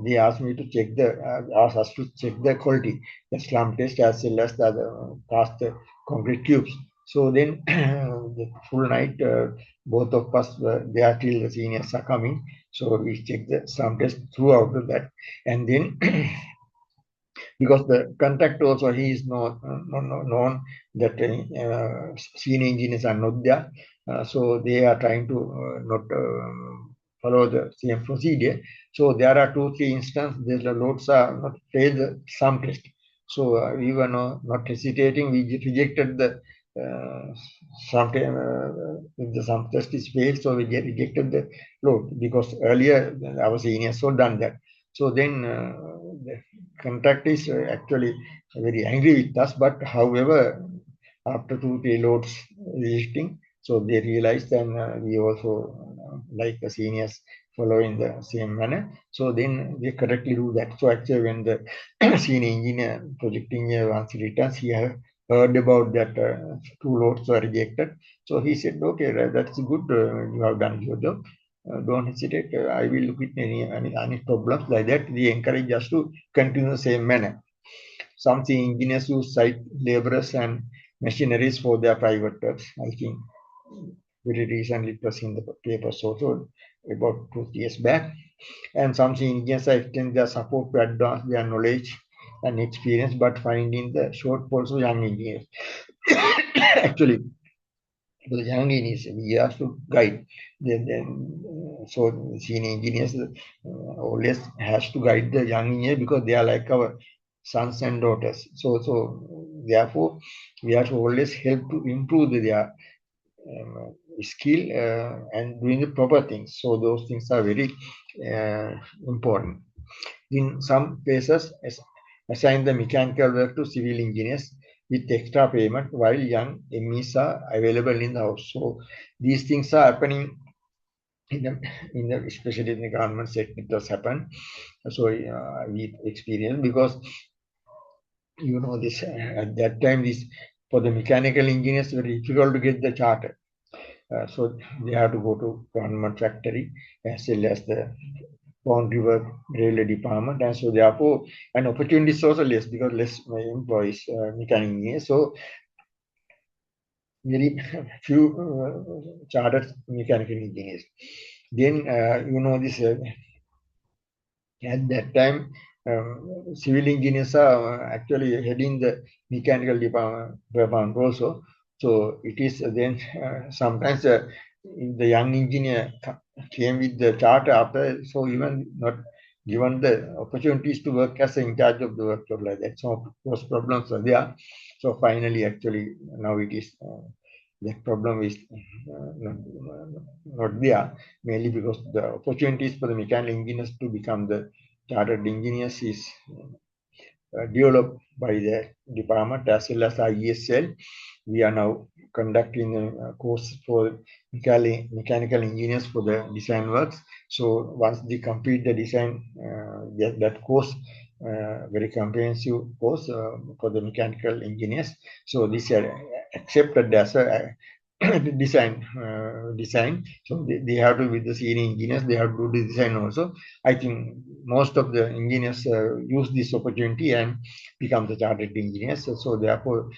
they asked me to check the asked us to check the quality, the slump test as well as the cast concrete cubes. So then the full night, both of us were there till the seniors are coming. So we checked the slump test throughout that, and then because the contractor also he is known that senior engineers are not there, so they are trying to not follow the same procedure. So there are 2-3 instances the loads are not failed some test. So we were not hesitating. We rejected the sometime if the some test is failed, so we rejected the load because earlier our seniors so done that. So then the contract is actually very angry with us, but however, after 2-3 loads visiting, so they realized and we also like the seniors following the same manner. So then we correctly do that. So actually when the senior engineer, project engineer once he returns, he heard about that 2 loads were rejected. So he said, okay, that's good, you have done your job. Don't hesitate. I will look at any problems like that. They encourage us to continue the same manner. Some engineers use site laborers and machineries for their private works. I think very recently it was in the papers also about 2 years back. And some engineers extend their support to advance their knowledge and experience, but finding the shortfalls of young engineers. Actually, the young engineers, we have to guide. So senior engineers always has to guide the young engineer because they are like our sons and daughters. So therefore, we have to always help to improve their skill and doing the proper things. So those things are very important. In some cases, assign the mechanical work to civil engineers with extra payment while young MEs are available in the house. So these things are happening especially in the government sector. It does happen. So we experience because this at that time this for the mechanical engineers very difficult to get the charter. So they have to go to government factory as well as the boundary work railway department, and so therefore an opportunity is also less because less employees mechanical engineers. So very few chartered mechanical engineers. Then this at that time civil engineers are actually heading the mechanical department also. So it is then sometimes if the young engineer came with the charter after, so even not given the opportunities to work as in charge of the workshop like that. So those problems are there. So finally, actually, now it is that problem is not there, mainly because the opportunities for the mechanical engineers to become the chartered engineers is developed by the department as well as IESL. We are now conducting a course for mechanical engineers for the design works. So once they complete the design, that course, very comprehensive course for the mechanical engineers. So this are accepted as a design. So they have to, with the senior engineers, they have to do the design also. I think most of the engineers use this opportunity and become the chartered engineers. So therefore,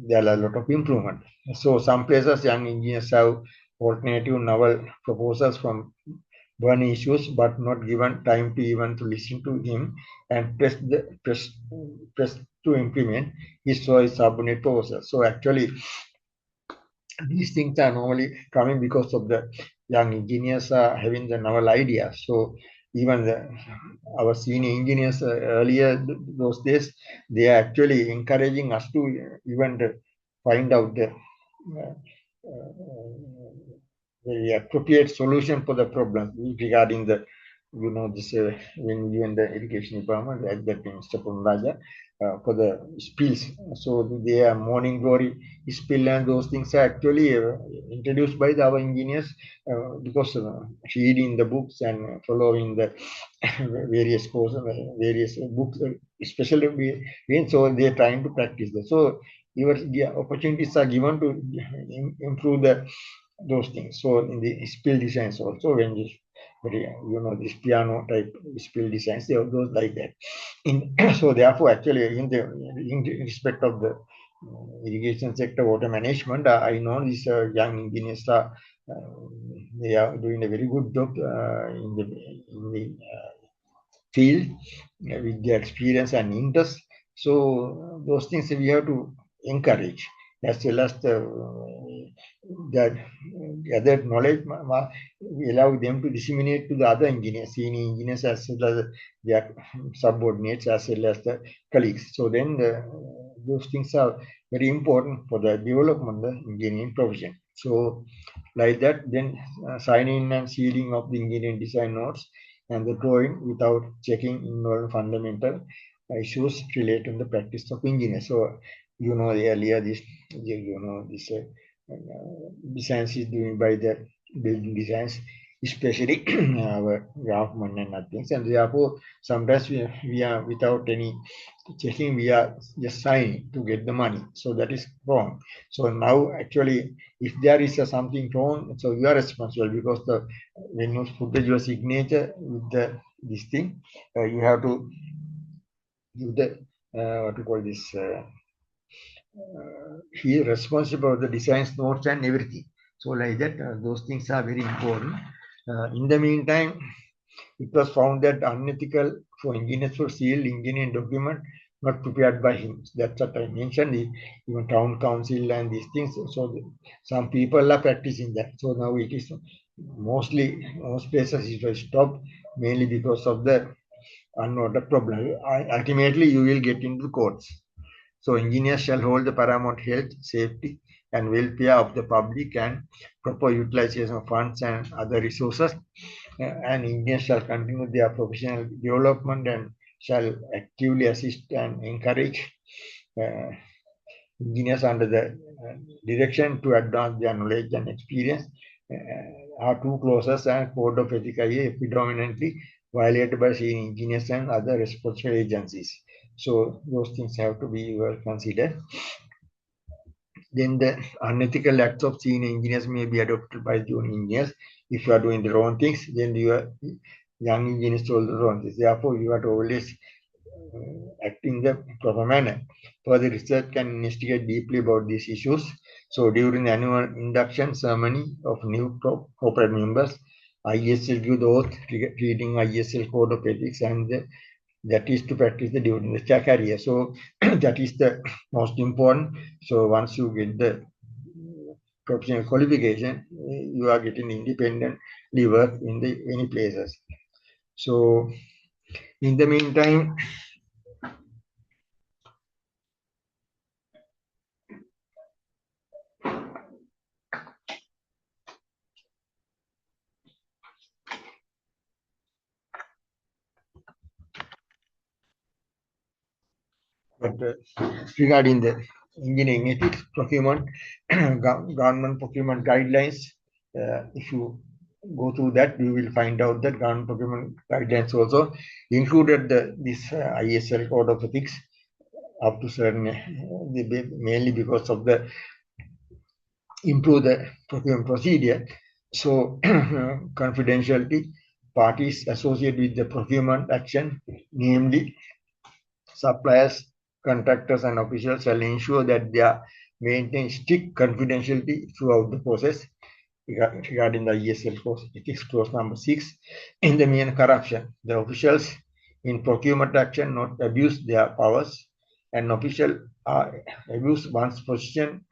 there are a lot of improvement. So some places young engineers have alternative novel proposals from burning issues, but not given time to even to listen to him and press to implement his or his subordinate proposal. So actually, these things are normally coming because of the young engineers are having the novel ideas. So even our senior engineers earlier those days, they are actually encouraging us to even find out the very appropriate solution for the problem regarding the, this when you in the education department at that Mr. Punraja for the spills. So they are morning glory spill and those things are actually introduced by our engineers because reading the books and following the various courses, various books, especially so they are trying to practice that. So the opportunities are given to improve those things. So in the spill designs also, when this piano type spill designs, they are those like that. So therefore, actually, in respect of the irrigation sector water management, I know these young engineers are they are doing a very good job in the field with their experience and interest. So those things we have to encourage as well as that other knowledge we allow them to disseminate to the other engineers, senior engineers as well as their subordinates as well as the colleagues. So then those things are very important for the development of the engineering profession. So like that, then signing and sealing of the engineering design notes and the drawing without checking in fundamental issues related to the practice of engineering. So earlier this designs is doing by the building designs, especially our government and other things, and therefore sometimes we are without any checking, we are just signing to get the money. So that is wrong. So now actually, if there is something wrong, so you are responsible because when you put your signature with this thing, you have to give the what to call this. He is responsible for the designs, notes, and everything. So like that, those things are very important. In the meantime, it was found that unethical for engineers to seal engineering document not prepared by him. That's what I mentioned. Even town council and these things. So some people are practicing that. So now it is mostly most places it will stop mainly because of the unnoted problem. Ultimately, you will get into courts. So engineers shall hold the paramount health, safety, and welfare of the public and proper utilization of funds and other resources. And engineers shall continue their professional development and shall actively assist and encourage engineers under the direction to advance their knowledge and experience. Are two clauses and code of ethics are predominantly violated by senior engineers and other responsible agencies. So those things have to be well considered. Then the unethical acts of senior engineers may be adopted by junior engineers. If you are doing the wrong things, then your young engineers do the wrong things. Therefore, you have to always act in the proper manner. Further research can investigate deeply about these issues. So during the annual induction ceremony of new corporate members, IESL give the oath reading IESL Code of Ethics, and that is to practice during the career. So that is the most important. So once you get the professional qualification, you are getting independently work in any places. So in the meantime, but regarding the engineering ethics, procurement, government procurement guidelines, if you go through that, you will find out that government procurement guidelines also included this IESL Code of Ethics up to certain, mainly because of the improve the procurement procedure. So confidentiality, parties associated with the procurement action, namely suppliers, contractors, and officials, shall ensure that they are maintain strict confidentiality throughout the process. Regarding the ECSL course, ethics clause number 6, in the mean corruption, the officials in procurement action not abuse their powers, and official abuse one's position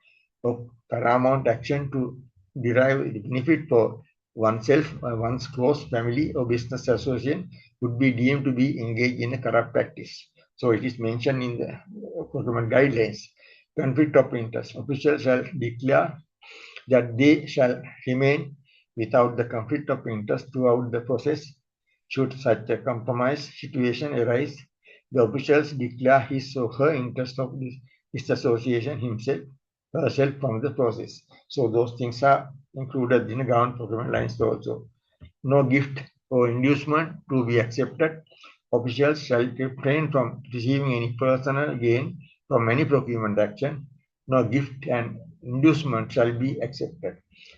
of paramount action to derive benefit for oneself, one's close family or business association would be deemed to be engaged in a corrupt practice. So it is mentioned in the procurement guidelines. conflict of interest. Officials shall declare that they shall remain without the conflict of interest throughout the process. Should such a compromise situation arise, the officials declare his or her interest of disassociation herself from the process. So those things are included in the government procurement lines also. No gift or inducement to be accepted. Officials shall refrain from receiving any personal gain from any procurement action. No gift and inducement shall be accepted.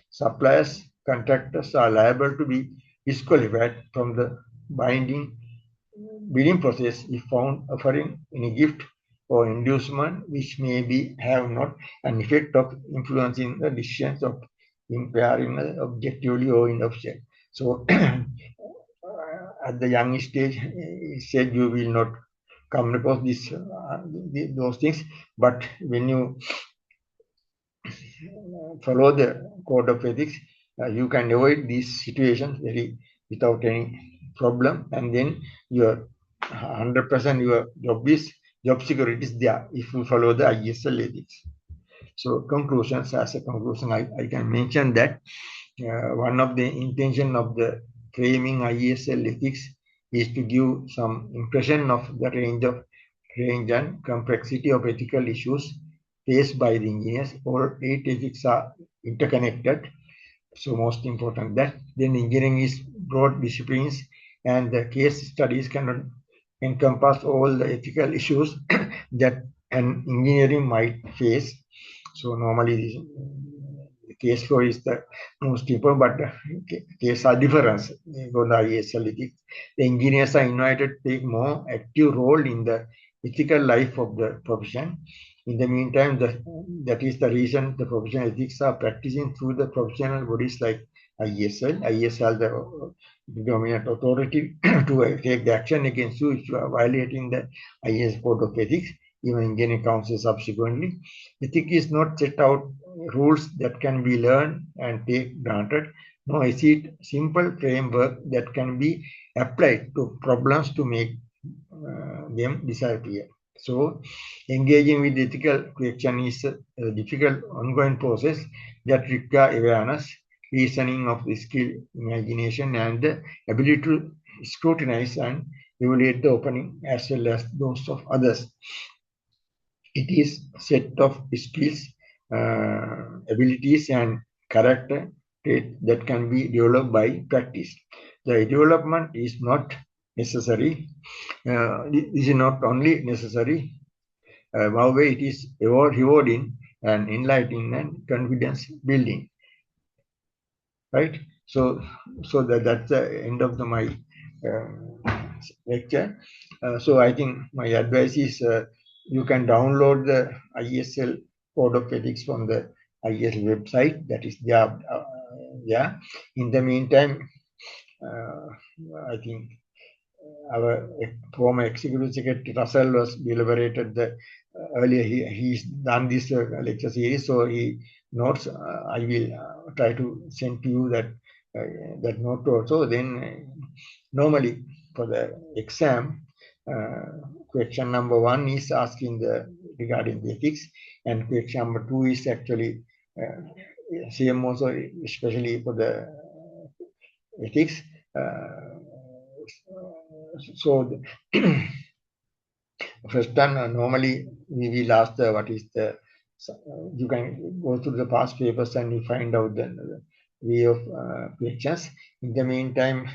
Suppliers, contractors are liable to be disqualified from the binding bidding process if found offering any gift or inducement which may be have not an effect of influencing the decisions of impairing objectively or inofficial. So at the young stage, he said you will not come across those things, but when you follow the code of ethics, you can avoid these situations without any problem, and then your 100% your job security is there if you follow the IESL ethics. So conclusions, as a conclusion, I can mention that one of the intention of the framing IESL ethics is to give some impression of the range and complexity of ethical issues faced by the engineers. All 8 ethics are interconnected. So most important that then engineering is broad disciplines and the case studies cannot encompass all the ethical issues that an engineering might face. So normally the case flow is the most important, but case are different. For the IESL ethics, the engineers are invited to take more active role in the ethical life of the profession. In the meantime, that is the reason the professional ethics are practicing through the professional bodies like IESL. IESL, the dominant authority to take the action against you if you are violating the IES Code of Ethics, even engineering council subsequently. Ethics is not set out rules that can be learned and take granted. No, it's a simple framework that can be applied to problems to make them disappear. So, engaging with ethical question is a difficult ongoing process that requires awareness, reasoning of the skill, imagination, and the ability to scrutinize and evaluate the opening as well as those of others. It is a set of skills, abilities, and character traits that can be developed by practice. The development is not necessary. This is not only necessary, however, it is rewarding and enlightening and confidence building. Right? So that's the end of my lecture. So I think my advice is you can download the IESL Code of Ethics from the IESL website that is there. Yeah. In the meantime, I think our former executive secretary Russell was deliberated the earlier. He's done this lecture series, so he notes. I will try to send to you that note also. Then normally for the exam, question number 1 is asking regarding the ethics, and question number 2 is actually same also, especially for the ethics. So first time normally we will ask what is the, you can go through the past papers and you find out the way of questions. In the meantime,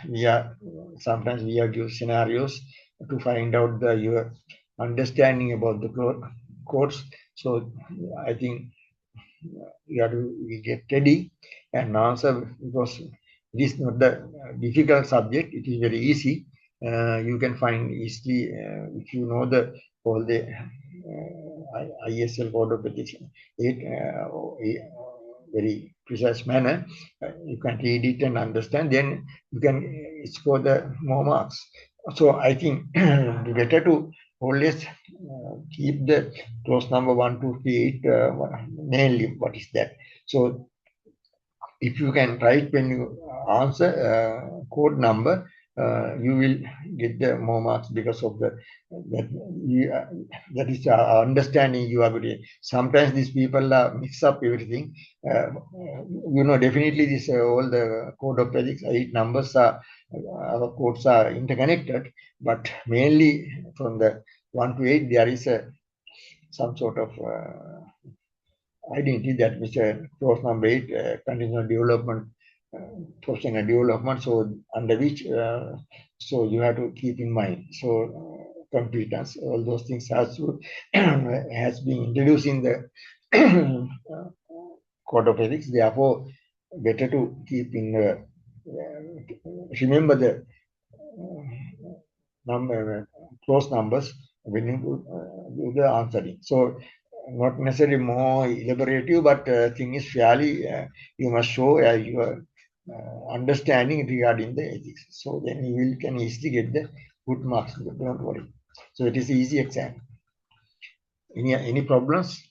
sometimes we are give scenarios to find out your understanding about the codes. So I think you have to get ready and answer, because it is not the difficult subject. It is very easy. You can find easily if you know all the IESL Code of Ethics very precise manner. You can read it and understand. Then you can score the more marks. So I think better to always keep the clause number 1, 2, 3, 8 mainly. What is that? So if you can write when you answer code number, you will get the more marks because of that is understanding you are good. Sometimes these people mix up everything. Definitely this all the code of ethics, 8 numbers are our codes are interconnected, but mainly from the 1 to 8 there is some sort of identity that which clause number 8 continuous development, professional development, so under which so you have to keep in mind. So competence, all those things has been introduced in the code of ethics. Therefore, better to keep in remember the number close numbers when you do the answering. So not necessarily more elaborative, but thing is fairly you must show your understanding regarding the ethics. So then you can easily get the good marks. Don't worry. So it is easy exam. Any problems?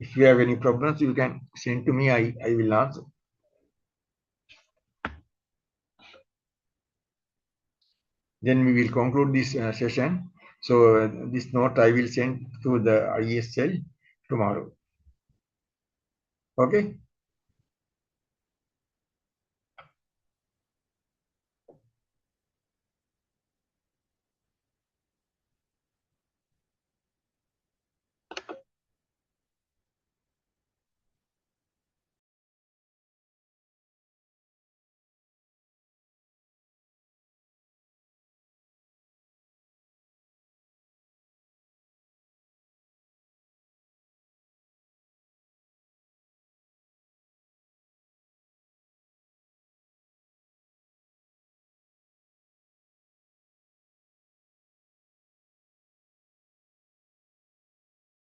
If you have any problems, you can send to me. I will answer. Then we will conclude this session. So this note I will send to the IESL tomorrow. Okay.